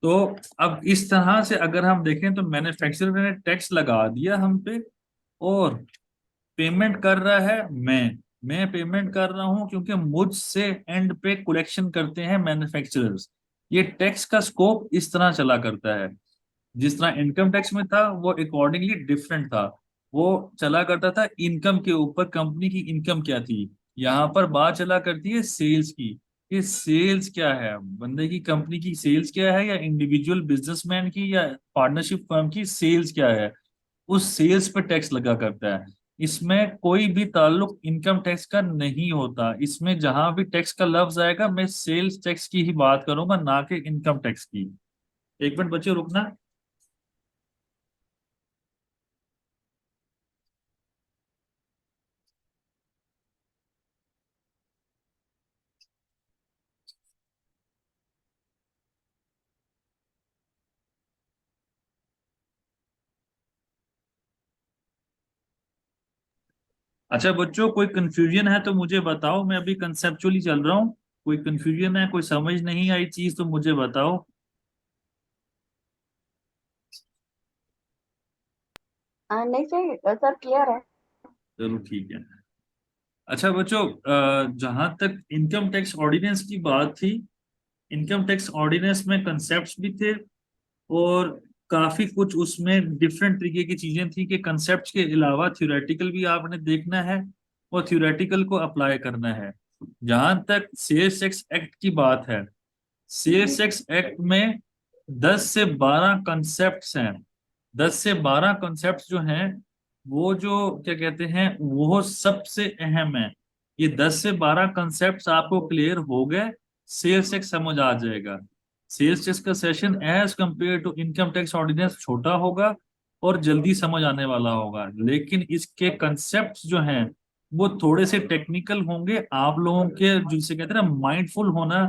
[SPEAKER 1] तो अब इस तरह से अगर हम देखें तो मैन्युफैक्चरर ने टैक्स लगा दिया हम पे, और पेमेंट कर रहा है मैं पेमेंट कर रहा हूं क्योंकि मुझसे एंड पे कलेक्शन करते हैं मैन्युफैक्चरर्स। ये टैक्स का स्कोप इस तरह चला करता है। जिस तरह इनकम टैक्स में था वो अकॉर्डिंगली डिफरेंट था, वो चला करता था इनकम के ऊपर, कंपनी की इनकम क्या थी। यहाँ पर बात चला करती है सेल्स की, कि सेल्स क्या है, बंदे की कंपनी की सेल्स क्या है, या इंडिविजुअल बिजनेसमैन की या पार्टनरशिप फर्म की सेल्स क्या है, उस सेल्स पे टैक्स लगा करता है। इसमें कोई भी ताल्लुक इनकम टैक्स का नहीं होता। इसमें जहां भी टैक्स का लफ्ज आएगा मैं सेल्स टैक्स की ही बात करूंगा, ना कि इनकम टैक्स की। एक मिनट बच्चे रुकना। अच्छा बच्चों, कोई कंफ्यूजन है तो मुझे बताओ, मैं अभी कंसेप्चुअली चल रहा हूँ। कोई कंफ्यूजन है, कोई समझ नहीं आई चीज तो मुझे बताओ।
[SPEAKER 7] नहीं सर, सर क्लियर है।
[SPEAKER 1] चलो ठीक है। अच्छा बच्चों, जहां तक इनकम टैक्स ऑर्डिनेंस की बात थी, इनकम टैक्स ऑर्डिनेंस में कंसेप्ट्स भी थे और काफी कुछ उसमें डिफरेंट तरीके की चीजें थी कि कंसेप्ट्स के अलावा थ्योरेटिकल भी आपने देखना है और थ्योरेटिकल को अप्लाई करना है। जहां तक सेल्स टैक्स एक्ट की बात है, सेल्स टैक्स एक्ट में 10 से 12 कंसेप्ट्स हैं। 10 से 12 कंसेप्ट्स जो हैं, वो जो क्या कहते हैं, वो सबसे अहम है। ये 10 से 12 कंसेप्ट्स आपको क्लियर हो गए, सेल्स टैक्स समझ आ जाएगा। सेल्स टैक्स का session as compare to income tax ordinance छोटा होगा और जल्दी समझ आने वाला होगा, लेकिन इसके कंसेप्ट्स जो हैं वो थोड़े से टेक्निकल होंगे। आप लोगों के जिसे कहते हैं ना माइंडफुल होना,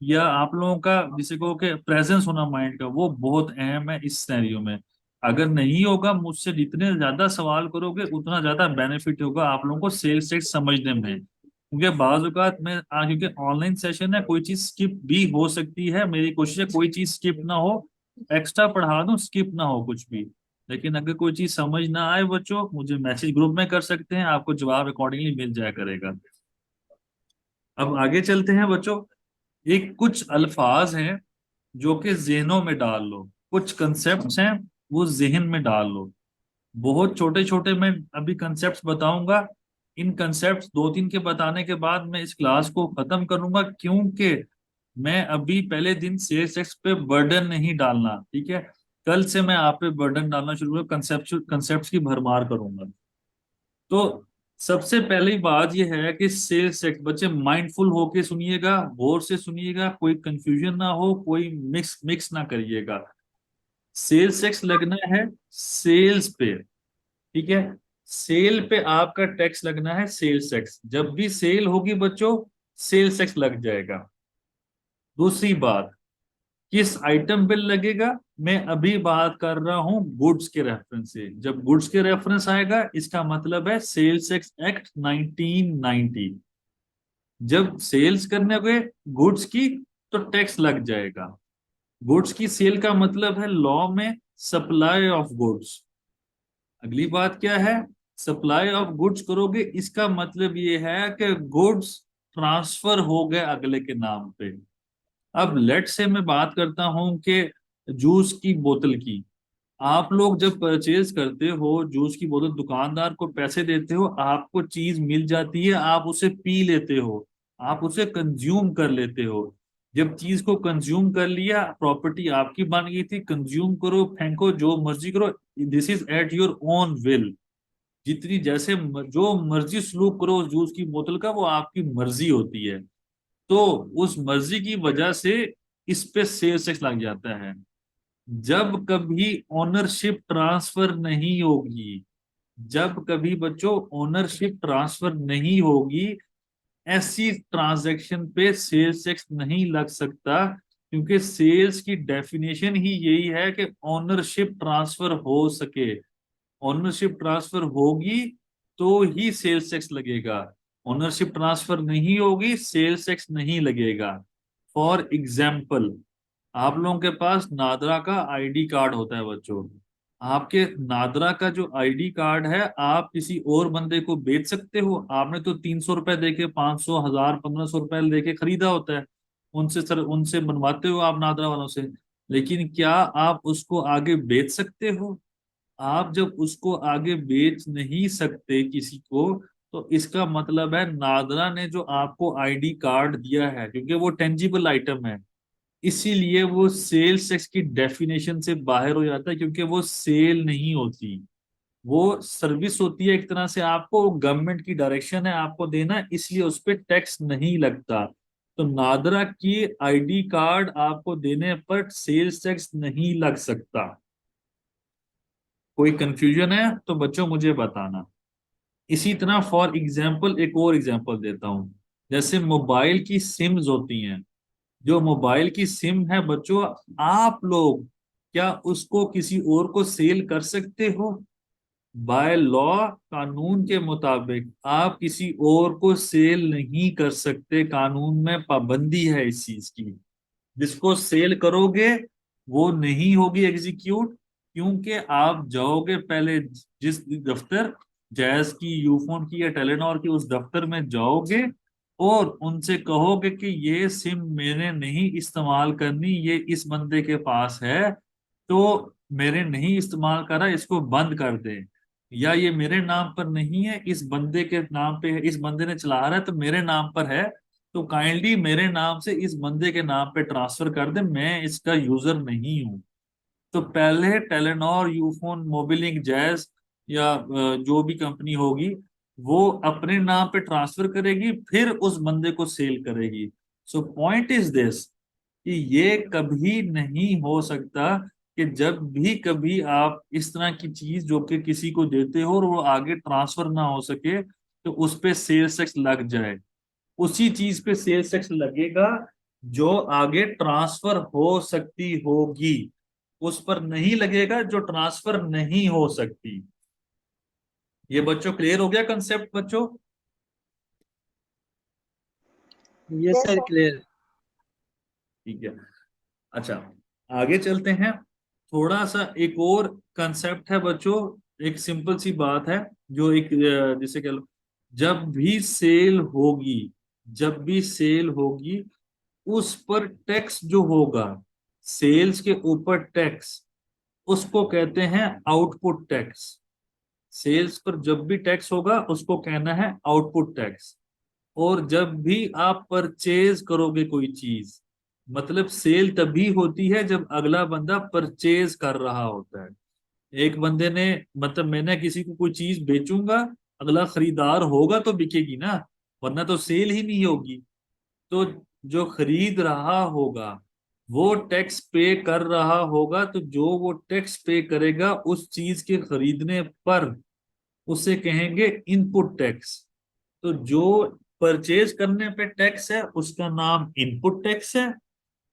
[SPEAKER 1] या आप लोगों का जिसे कहो कि प्रेजेंस होना माइंड का, वो बहुत अहम है इस सिनेरियो में। अगर नहीं होगा, मुझसे जितने ज्यादा सवाल करोगे उतना ज्यादा बेनिफिट होगा आप लोगों को सेल्स टैक्स समझने में। क्योंकि बाज़ औक़ात में क्योंकि ऑनलाइन सेशन है, कोई चीज स्किप भी हो सकती है। मेरी कोशिश है कोई चीज स्किप ना हो, एक्स्ट्रा पढ़ा दूं, स्किप ना हो कुछ भी। लेकिन अगर कोई चीज समझ ना आए बच्चों, मुझे मैसेज ग्रुप में कर सकते हैं, आपको जवाब अकॉर्डिंगली मिल जाया करेगा। अब आगे चलते हैं बच्चों। एक कुछ अल्फाज हैं जो कि जहनों में डाल लो, कुछ कंसेप्ट्स हैं वो जहन में डाल लो। बहुत छोटे छोटे मैं अभी कंसेप्ट्स बताऊंगा। इन कंसेप्ट्स दो तीन के बताने के बाद मैं इस क्लास को खत्म करूंगा, क्योंकि मैं अभी पहले दिन सेल्स टैक्स पे बर्डन नहीं डालना, ठीक है। कल से मैं आप पे बर्डन डालना शुरू करूंगा, कंसेप्ट्स की भरमार करूंगा। तो सबसे पहली बात यह है कि सेल्स टैक्स, बच्चे माइंडफुल होके सुनिएगा, गौर से सुनिएगा, कोई कंफ्यूजन ना हो, कोई मिक्स मिक्स ना करिएगा। सेल्स टैक्स लगना है सेल्स पे, ठीक है। सेल पे आपका टैक्स लगना है, सेल्स टैक्स। जब भी सेल होगी बच्चों, सेल्स टैक्स लग जाएगा। दूसरी बात, किस आइटम पे लगेगा, मैं अभी बात कर रहा हूं गुड्स के रेफरेंस से। जब गुड्स के रेफरेंस आएगा, इसका मतलब है सेल्स टैक्स एक्ट 1990। जब सेल्स करने गए गुड्स की, तो टैक्स लग जाएगा। गुड्स की सेल का मतलब है लॉ में सप्लाई ऑफ गुड्स। अगली बात क्या है, सप्लाई ऑफ गुड्स करोगे, इसका मतलब ये है कि गुड्स ट्रांसफर हो गए अगले के नाम पे। अब लेट से मैं बात करता हूं कि जूस की बोतल की, आप लोग जब परचेज करते हो जूस की बोतल, दुकानदार को पैसे देते हो, आपको चीज मिल जाती है, आप उसे पी लेते हो, आप उसे कंज्यूम कर लेते हो। जब चीज को कंज्यूम कर लिया, प्रॉपर्टी आपकी बन गई थी, कंज्यूम करो, फेंको, जो मर्जी करो, this is at your own will. जितनी जैसे जो मर्जी सलूक करो उस जूस की बोतल का, वो आपकी मर्जी होती है। तो उस मर्जी की वजह से इस पे सेल्स टैक्स लग जाता है। जब कभी ओनरशिप ट्रांसफर नहीं होगी, जब कभी बच्चों ओनरशिप ट्रांसफर नहीं होगी, ऐसी ट्रांजैक्शन पे सेल्स टैक्स नहीं लग सकता। क्योंकि सेल्स की डेफिनेशन ही यही है कि ओनरशिप ट्रांसफर हो सके। ओनरशिप ट्रांसफर होगी तो ही सेल्स टैक्स लगेगा, ओनरशिप ट्रांसफर नहीं होगी, सेल्स टैक्स नहीं लगेगा। फॉर एग्जाम्पल, आप लोगों के पास नादरा का आईडी कार्ड होता है बच्चों। आपके नादरा का जो आईडी कार्ड है, आप किसी और बंदे को बेच सकते हो। आपने तो 300 रुपए देके, 500, 1000, 1500 रुपए देके खरीदा होता है, उनसे सर उनसे बनवाते हो आप नादरा वालों से। लेकिन क्या आप उसको आगे बेच सकते हो? आप जब उसको आगे बेच नहीं सकते किसी को, तो इसका मतलब है नादरा ने जो आपको आईडी कार्ड दिया है, क्योंकि वो टेंजिबल आइटम है, इसीलिए वो सेल्स टैक्स की डेफिनेशन से बाहर हो जाता है। क्योंकि वो सेल नहीं होती, वो सर्विस होती है एक तरह से, आपको गवर्नमेंट की डायरेक्शन है आपको देना, इसलिए उस पर टैक्स नहीं लगता। तो नादरा की आईडी कार्ड आपको देने पर सेल्स टैक्स नहीं लग सकता। कोई कंफ्यूजन है तो बच्चों मुझे बताना। इसी तरह फॉर एग्जाम्पल एक और एग्जाम्पल देता हूं। जैसे मोबाइल की सिम्स होती हैं, जो मोबाइल की सिम है बच्चों, आप लोग क्या उसको किसी और को सेल कर सकते हो? बाय लॉ, कानून के मुताबिक आप किसी और को सेल नहीं कर सकते, कानून में पाबंदी है इस चीज की। जिसको सेल करोगे वो नहीं होगी एग्जीक्यूट, क्योंकि आप जाओगे पहले जिस दफ्तर, जैज की, यूफोन की या टेलीनॉर की, उस दफ्तर में जाओगे और उनसे कहोगे कि ये सिम मैंने नहीं इस्तेमाल करनी, ये इस बंदे के पास है तो मेरे नहीं इस्तेमाल करा, इसको बंद कर दे, या ये मेरे नाम पर नहीं है इस बंदे के नाम पे है, इस बंदे ने चला रहा है तो मेरे नाम पर है, तो काइंडली मेरे नाम से इस बंदे के नाम पे ट्रांसफर कर दे, मैं इसका यूजर नहीं हूं। तो पहले टेलीनॉर, यूफोन, मोबिलिंक, जैज या जो भी कंपनी होगी वो अपने नाम पे ट्रांसफर करेगी, फिर उस बंदे को सेल करेगी। सो पॉइंट इज दिस कि ये कभी नहीं हो सकता कि जब भी कभी आप इस तरह की चीज जो कि किसी को देते हो और वो आगे ट्रांसफर ना हो सके तो उस पे सेल्स टैक्स लग जाए। उसी चीज पे सेल्स टैक्स लगेगा जो आगे ट्रांसफर हो सकती होगी, उस पर नहीं लगेगा जो ट्रांसफर नहीं हो सकती। ये बच्चों क्लियर हो गया कंसेप्ट बच्चों?
[SPEAKER 6] Yes sir, clear.
[SPEAKER 1] ठीक है। अच्छा, आगे चलते हैं। थोड़ा सा एक और कंसेप्ट है बच्चों, एक सिंपल सी बात है, जो एक जिसे कह लो, जब भी सेल होगी, जब भी सेल होगी उस पर टैक्स जो होगा, सेल्स के ऊपर टैक्स, उसको कहते हैं आउटपुट टैक्स। सेल्स पर जब भी टैक्स होगा उसको कहना है आउटपुट टैक्स। और जब भी आप परचेज करोगे कोई चीज, मतलब सेल तभी होती है जब अगला बंदा परचेज कर रहा होता है। एक बंदे ने, मतलब मैंने किसी को कोई चीज बेचूंगा, अगला खरीदार होगा तो बिकेगी ना, वरना तो सेल ही नहीं होगी। तो जो खरीद रहा होगा वो टैक्स पे कर रहा होगा, तो जो वो टैक्स पे करेगा उस चीज के खरीदने पर उसे कहेंगे इनपुट टैक्स। तो जो परचेज करने पे टैक्स है उसका नाम इनपुट टैक्स है,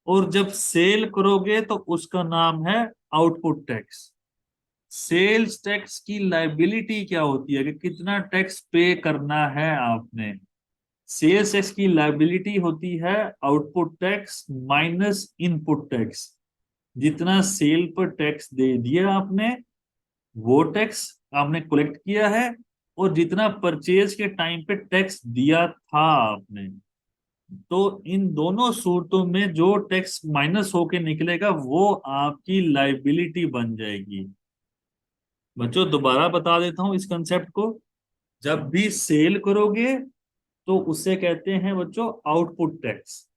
[SPEAKER 1] और जब सेल करोगे तो उसका नाम है आउटपुट टैक्स। सेल्स टैक्स की लाइबिलिटी क्या होती है कि कितना टैक्स पे करना है आपने। सेल्स टैक्स की लाइबिलिटी होती है output tax minus input tax. जितना सेल पर टैक्स दे दिया आपने वो टैक्स आपने कलेक्ट किया है, और जितना परचेज के टाइम पे टैक्स दिया था आपने, तो इन दोनों सूरतों में जो टैक्स माइनस होके निकलेगा वो आपकी लाइबिलिटी बन जाएगी। बच्चों दोबारा बता देता हूं इस कंसेप्ट को। जब भी सेल करोगे तो उसे कहते हैं बच्चों आउटपुट टैक्स।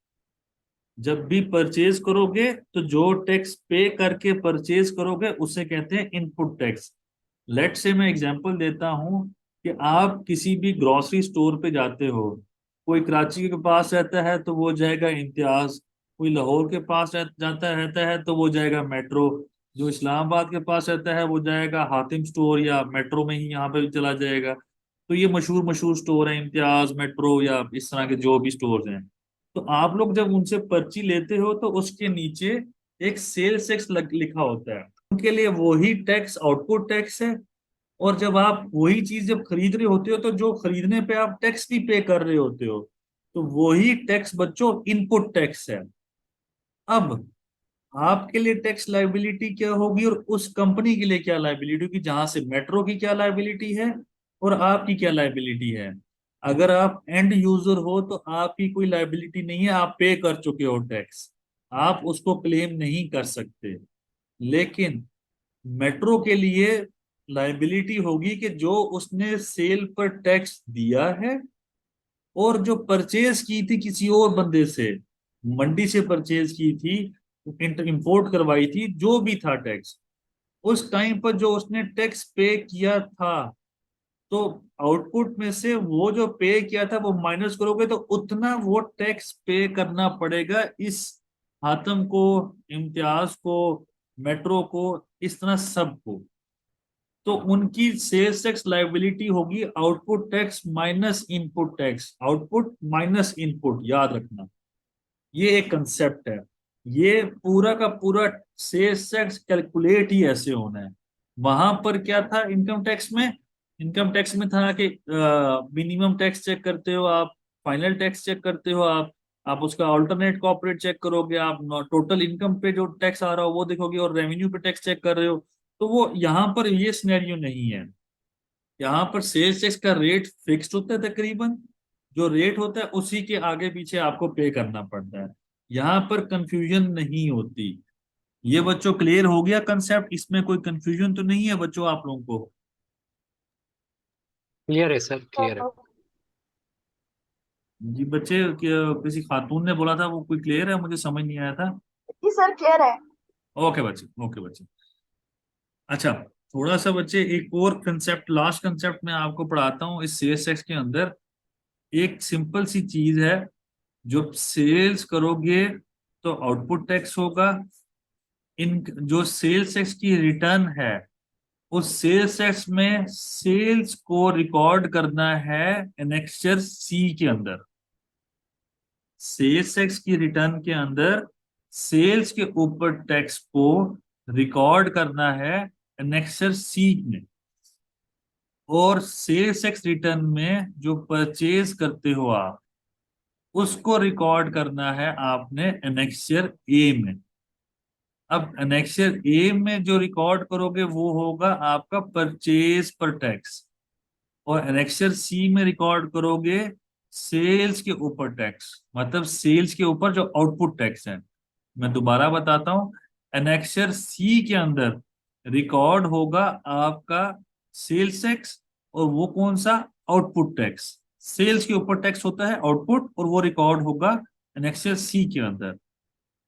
[SPEAKER 1] जब भी परचेज करोगे तो जो टैक्स पे करके परचेज करोगे उसे कहते हैं इनपुट टैक्स। लेट से मैं एग्जांपल देता हूं कि आप किसी भी ग्रोसरी स्टोर पे जाते हो, कोई कराची के पास रहता है तो वो जाएगा इम्तियाज, कोई लाहौर के पास जाता रहता है तो वो जाएगा मेट्रो, जो इस्लामाबाद के पास रहता है वो जाएगा हातिम स्टोर या मेट्रो में ही यहाँ पे चला जाएगा। तो ये मशहूर मशहूर स्टोर है, इम्तियाज, मेट्रो या इस तरह के जो भी स्टोर हैं। तो आप लोग जब उनसे पर्ची लेते हो तो उसके नीचे एक सेल्स टैक्स लिखा होता है, उनके लिए वही टैक्स आउटपुट टैक्स है। और जब आप वही चीज जब खरीद रहे होते हो तो जो खरीदने पे आप टैक्स भी पे कर रहे होते हो, तो वही टैक्स बच्चों इनपुट टैक्स है। अब आपके लिए टैक्स लाइबिलिटी क्या होगी और उस कंपनी के लिए क्या लाइबिलिटी होगी, जहां से मेट्रो की क्या लाइबिलिटी है और आपकी क्या लाइबिलिटी है। अगर आप एंड यूजर हो तो आपकी कोई लाइबिलिटी नहीं है, आप पे कर चुके हो टैक्स, आप उसको क्लेम नहीं कर सकते। लेकिन मेट्रो के लिए लाइबिलिटी होगी कि जो उसने सेल पर टैक्स दिया है और जो परचेज की थी किसी और बंदे से, मंडी से परचेज की थी, इंपोर्ट करवाई थी, जो भी था टैक्स, उस टाइम पर जो उसने टैक्स पे किया था, तो आउटपुट में से वो जो पे किया था वो माइनस करोगे तो उतना वो टैक्स पे करना पड़ेगा इस हातम को, इम्तियाज को, मेट्रो को, इस तरह सबको। तो उनकी सेल्स टैक्स लाइबिलिटी होगी output tax minus input tax, output minus input, याद रखना। ये एक कंसेप्ट है, ये पूरा का पूरा सेल्स टैक्स कैलकुलेट ही ऐसे होना है। वहां पर क्या था इनकम टैक्स में? इनकम टैक्स में था कि मिनिमम टैक्स चेक करते हो आप, फाइनल टैक्स चेक करते हो आप उसका अल्टरनेट कॉर्पोरेट चेक करोगे, आप टोटल इनकम पे जो टैक्स आ रहा हो वो देखोगे, और रेवेन्यू पे टैक्स चेक कर रहे हो। तो वो यहाँ पर ये सिनेरियो नहीं है। यहाँ पर सेल्स टैक्स का रेट फिक्स्ड होता है, तकरीबन जो रेट होता है उसी के आगे पीछे आपको पे करना पड़ता है। यहाँ पर कंफ्यूजन नहीं होती। ये बच्चों क्लियर हो गया कंसेप्ट? इसमें कोई कंफ्यूजन तो नहीं है बच्चों आप लोगों को?
[SPEAKER 2] क्लियर है सर, क्लियर है।
[SPEAKER 1] जी बच्चे, किसी खातून ने बोला था, वो कोई क्लियर है? मुझे समझ नहीं आया था।
[SPEAKER 7] जी सर क्लियर है।
[SPEAKER 1] ओके बच्चे, ओके बच्चे। अच्छा, थोड़ा सा बच्चे एक और कंसेप्ट, लास्ट कंसेप्ट मैं आपको पढ़ाता हूँ इस सेल्स टैक्स के अंदर। एक सिंपल सी चीज है, जो सेल्स करोगे तो आउटपुट टैक्स होगा। इन जो सेल्स टैक्स की रिटर्न है, उस सेल्स टैक्स में सेल्स को रिकॉर्ड करना है एनेक्सचर सी के अंदर। सेल्स टैक्स की रिटर्न के अंदर सेल्स के ऊपर टैक्स को रिकॉर्ड करना है एनेक्सचर सी में। और सेल्स टैक्स रिटर्न में जो परचेज करते हो आप, उसको रिकॉर्ड करना है आपने एनेक्सचर ए में। अब एनेक्सचर ए में जो रिकॉर्ड करोगे वो होगा आपका परचेज पर टैक्स, और एनेक्सचर सी में रिकॉर्ड करोगे सेल्स के ऊपर टैक्स, मतलब सेल्स के ऊपर जो आउटपुट टैक्स है। मैं दोबारा बताता हूं, एनेक्सचर सी के अंदर रिकॉर्ड होगा आपका सेल्स टैक्स, और वो कौन सा? Output tax. सेल्स के ऊपर टैक्स होता है आउटपुट, और वो रिकॉर्ड होगा एनेक्सचर सी के अंदर।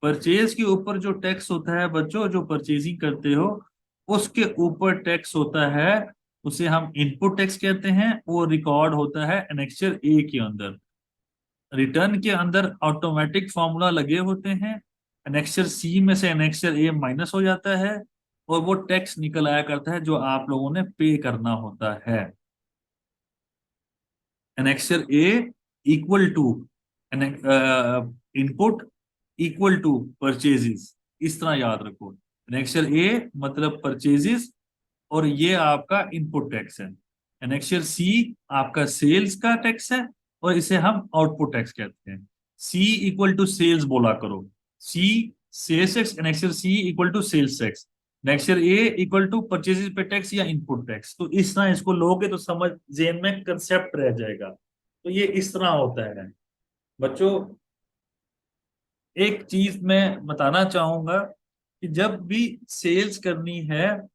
[SPEAKER 1] परचेज के ऊपर जो टैक्स होता है बच्चों, जो परचेजिंग करते हो उसके ऊपर टैक्स होता है, उसे हम इनपुट टैक्स कहते हैं। वो रिकॉर्ड होता है एनेक्सचर ए के अंदर। रिटर्न के अंदर ऑटोमेटिक फॉर्मूला लगे होते हैं, एनेक्सचर सी में से एनेक्सचर ए माइनस हो जाता है, और वो टैक्स निकल आया करता है जो आप लोगों ने पे करना होता है। Annexure A equal to input equal to purchases, इस तरह याद रखो। एनेक्सचर ए मतलब परचेजेस, और ये आपका इनपुट टैक्स है। एनेक्सचर सी आपका सेल्स का टैक्स है, और इसे हम आउटपुट टैक्स कहते हैं। सी इक्वल टू सेल्स बोला करो। C sales tax, annexure C equal to sales tax, annexure A equal to purchases पे टैक्स या इनपुट टैक्स। तो इस तरह इसको लोगे तो समझ जेन में कंसेप्ट रह जाएगा। तो ये इस तरह होता है बच्चों। एक चीज मैं बताना चाहूंगा कि जब भी सेल्स करनी है,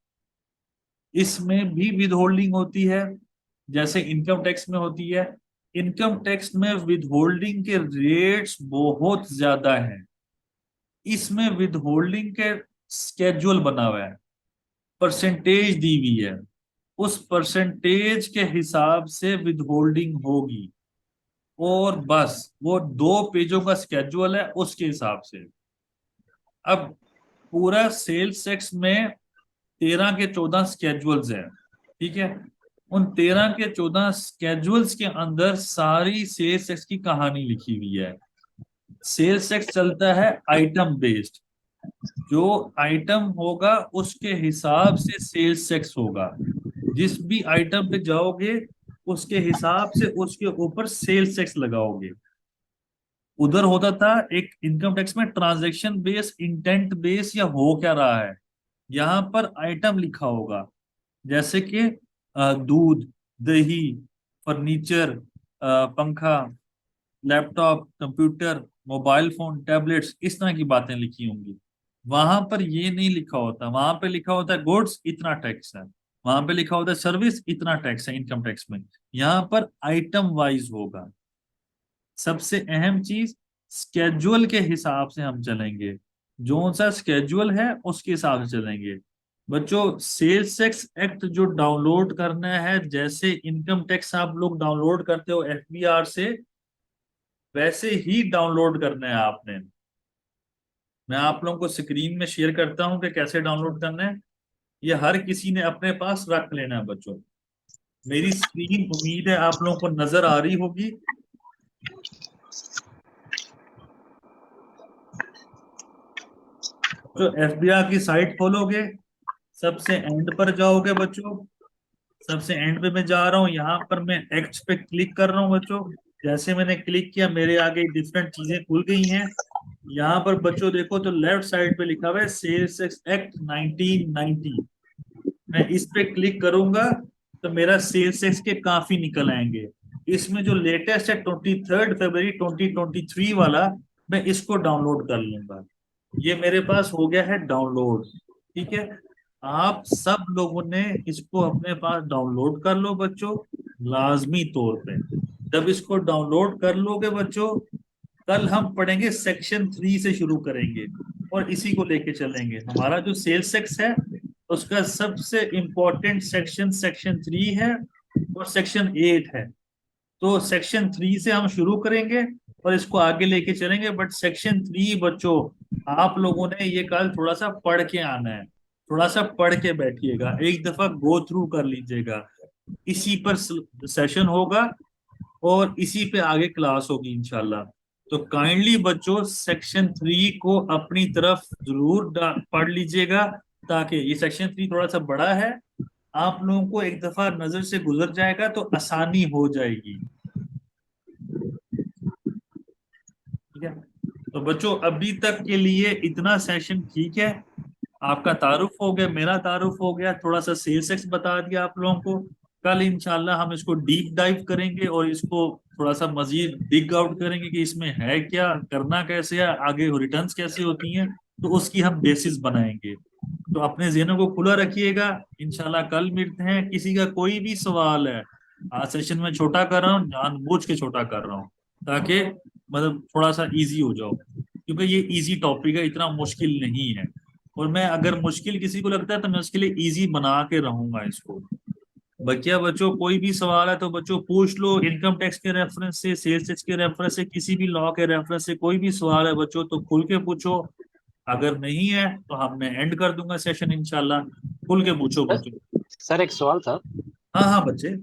[SPEAKER 1] इसमें भी विद होल्डिंग होती है, जैसे इनकम टैक्स में होती है। इनकम टैक्स में विद होल्डिंग के रेट्स बहुत ज्यादा हैं। इसमें विद होल्डिंग के स्केड्यूल बना हुआ है, परसेंटेज दी हुई है, उस परसेंटेज के हिसाब से विद होल्डिंग होगी। और बस वो 2 पेजों का स्केड्यूल है उसके हिसाब से। अब पूरा सेल्स टैक्स में 13 के 14 स्केड्यूल्स हैं, ठीक है। उन 13 के 14 स्केड्यूल्स के अंदर सारी सेल्स टैक्स की कहानी लिखी हुई है। सेल्स टैक्स चलता है आइटम बेस्ड। जो आइटम होगा उसके हिसाब से सेल्स टैक्स होगा। जिस भी आइटम पे जाओगे उसके हिसाब से उसके ऊपर सेल्स टैक्स लगाओगे। उधर होता था एक इनकम टैक्स में ट्रांजैक्शन बेस, इंटेंट बेस, या हो क्या रहा है। यहाँ पर आइटम लिखा होगा, जैसे कि दूध, दही, फर्नीचर, पंखा, laptop, computer, mobile phone, tablets, इस तरह की बातें लिखी होंगी। वहां पर ये नहीं लिखा होता। वहां पे लिखा होता है गुड्स इतना टैक्स है, वहां पे लिखा होता है सर्विस इतना टैक्स है इनकम टैक्स में। यहाँ पर आइटम वाइज होगा। सबसे अहम चीज, स्केड्यूल के हिसाब से हम चलेंगे। जो सा स्केड्यूल है उसके हिसाब से चलेंगे। बच्चों, सेल्स टैक्स एक्ट जो डाउनलोड करना है, जैसे इनकम टैक्स आप लोग डाउनलोड करते हो एफबीआर से, वैसे ही डाउनलोड करना है आपने। मैं आप लोगों को स्क्रीन में शेयर करता हूं कि कैसे डाउनलोड करना है। ये हर किसी ने अपने पास रख लेना है बच्चों। मेरी स्क्रीन उम्मीद है आप लोगों को नजर आ रही होगी। तो एफबीआर की साइट खोलोगे, सबसे एंड पर जाओगे बच्चों। सबसे एंड पे मैं जा रहा हूँ, यहाँ पर मैं एक्ट पे क्लिक कर रहा हूँ बच्चों। जैसे मैंने क्लिक किया मेरे आगे डिफरेंट चीजें खुल गई हैं। यहाँ पर बच्चों देखो तो लेफ्ट साइड पे लिखा हुआ है सेल्स एक्ट 1990। मैं इस पे क्लिक करूंगा तो मेरा सेल्स एक्ट के काफी निकल आएंगे। इसमें जो लेटेस्ट है 23 फरवरी 2023 वाला, मैं इसको डाउनलोड कर लूंगा। ये मेरे पास हो गया है डाउनलोड। ठीक है, आप सब लोगों ने इसको अपने पास डाउनलोड कर लो बच्चों, लाजमी तौर पे। जब इसको डाउनलोड कर लोगे बच्चों, कल हम पढ़ेंगे सेक्शन 3 से शुरू करेंगे और इसी को लेके चलेंगे। हमारा जो सेल्स टैक्स है उसका सबसे इम्पोर्टेंट सेक्शन सेक्शन 3 है और सेक्शन 8 है। तो सेक्शन 3 से हम शुरू करेंगे और इसको आगे लेके चलेंगे। बट सेक्शन 3 बच्चों, आप लोगों ने ये कल थोड़ा सा पढ़ के आना है। थोड़ा सा पढ़ के बैठिएगा, एक दफा गो थ्रू कर लीजिएगा। इसी पर सेशन होगा और इसी पे आगे क्लास होगी इंशाल्लाह। तो काइंडली बच्चों सेक्शन 3 को अपनी तरफ जरूर पढ़ लीजिएगा, ताकि ये सेक्शन 3 थोड़ा सा बड़ा है, आप लोगों को एक दफा नजर से गुजर जाएगा तो आसानी हो जाएगी। ठीक है, तो बच्चों अभी तक के लिए इतना सेशन ठीक है। आपका तारुफ हो गया, मेरा तारुफ हो गया, थोड़ा सा सेल्स एक्स बता दिया आप लोगों को। कल इंशाल्लाह हम इसको डीप डाइव करेंगे और इसको थोड़ा सा मजीद डिग आउट करेंगे कि इसमें है क्या, करना कैसे है, आगे रिटर्न्स कैसे होती हैं, तो उसकी हम बेसिस बनाएंगे। तो अपने ज़हनों को खुला रखिएगा, इंशाल्लाह कल मिलते हैं। किसी का कोई भी सवाल है, आज सेशन में छोटा कर रहा हूँ, जानबूझ के छोटा कर रहा हूँ ताकि मतलब थोड़ा सा इजी हो जाओ, क्योंकि ये इजी टॉपिक है, इतना मुश्किल नहीं है। और मैं अगर मुश्किल किसी को लगता है तो मैं उसके लिए इजी बना के रहूंगा इसको। बच्चा बच्चों कोई भी सवाल है तो बच्चों पूछ लो, इनकम टैक्स के रेफरेंस से, सेल्स टैक्स के रेफरेंस से, किसी भी लॉ के रेफरेंस से कोई भी सवाल है बच्चों तो खुल के पूछो। अगर नहीं है तो हम मैं एंड कर दूंगा सेशन इंशाल्लाह। खुल के पूछो बच्चों।
[SPEAKER 2] सर एक सवाल था।
[SPEAKER 1] हाँ हाँ बच्चे।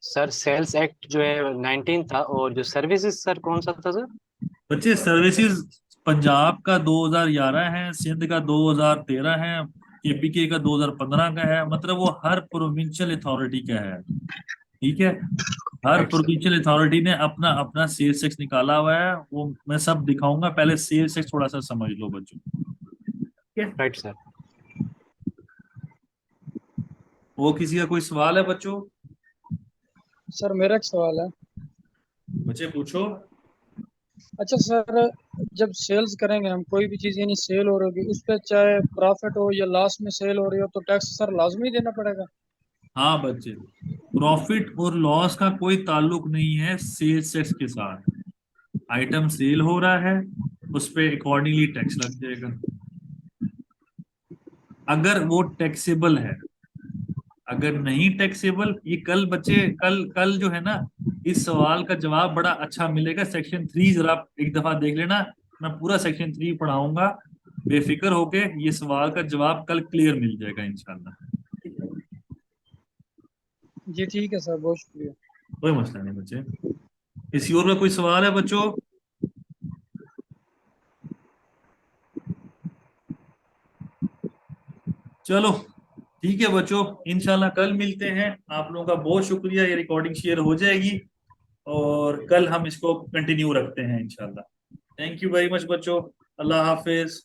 [SPEAKER 2] सर सेल्स एक्ट जो है 19 था, और जो सर्विसेज सर कौन सा था सर?
[SPEAKER 1] बच्चे सर्विसेज पंजाब का 2011 है, सिंध का 2013 है, केपीके का 2015 का है। मतलब वो हर प्रोविंशियल अथॉरिटी का है। ठीक है, हर
[SPEAKER 2] राइट सर।
[SPEAKER 1] प्रोविंशियल अथॉरिटी ने अपना अपना सेल्स टैक्स निकाला हुआ है, वो मैं सब दिखाऊंगा। पहले सेल्स टैक्स थोड़ा सा समझ लो बच्चों। ठीक है,
[SPEAKER 2] राइट सर।
[SPEAKER 1] वो किसी का कोई सवाल है बच्चों?
[SPEAKER 5] सर मेरा एक सवाल है।
[SPEAKER 1] बच्चे पूछो।
[SPEAKER 5] अच्छा सर, जब सेल्स करेंगे हम कोई भी चीज़, यानी सेल हो रही होगी उस पर, चाहे प्रॉफिट हो या लॉस में सेल हो रही हो, तो टैक्स सर लाजमी देना पड़ेगा?
[SPEAKER 1] हाँ बच्चे, प्रॉफिट और लॉस का कोई ताल्लुक नहीं है सेल्स टैक्स के साथ। आइटम सेल हो रहा है, उस पे अकॉर्डिंगली टैक्स लग जाएगा, अगर वो टैक्सेबल है। अगर नहीं टैक्सेबल, ये कल बच्चे कल कल जो है ना, इस सवाल का जवाब बड़ा अच्छा मिलेगा। सेक्शन 3 जरा आप एक दफा देख लेना, मैं पूरा सेक्शन 3 पढ़ाऊंगा। बेफिक्र होके ये सवाल का जवाब कल क्लियर मिल जाएगा इंशाल्लाह।
[SPEAKER 5] जी ठीक है सर, बहुत शुक्रिया।
[SPEAKER 1] कोई मसला नहीं बच्चे। किसी और का कोई सवाल है बच्चों? चलो ठीक है बच्चों, इंशाल्लाह कल मिलते हैं। आप लोगों का बहुत शुक्रिया, ये रिकॉर्डिंग शेयर हो जाएगी और कल हम इसको कंटिन्यू रखते हैं इंशाल्लाह। थैंक यू वेरी मच बच्चों। अल्लाह हाफिज।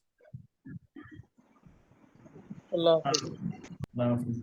[SPEAKER 5] अल्लाह हाफिज।
[SPEAKER 1] अल्लाह हाफिज।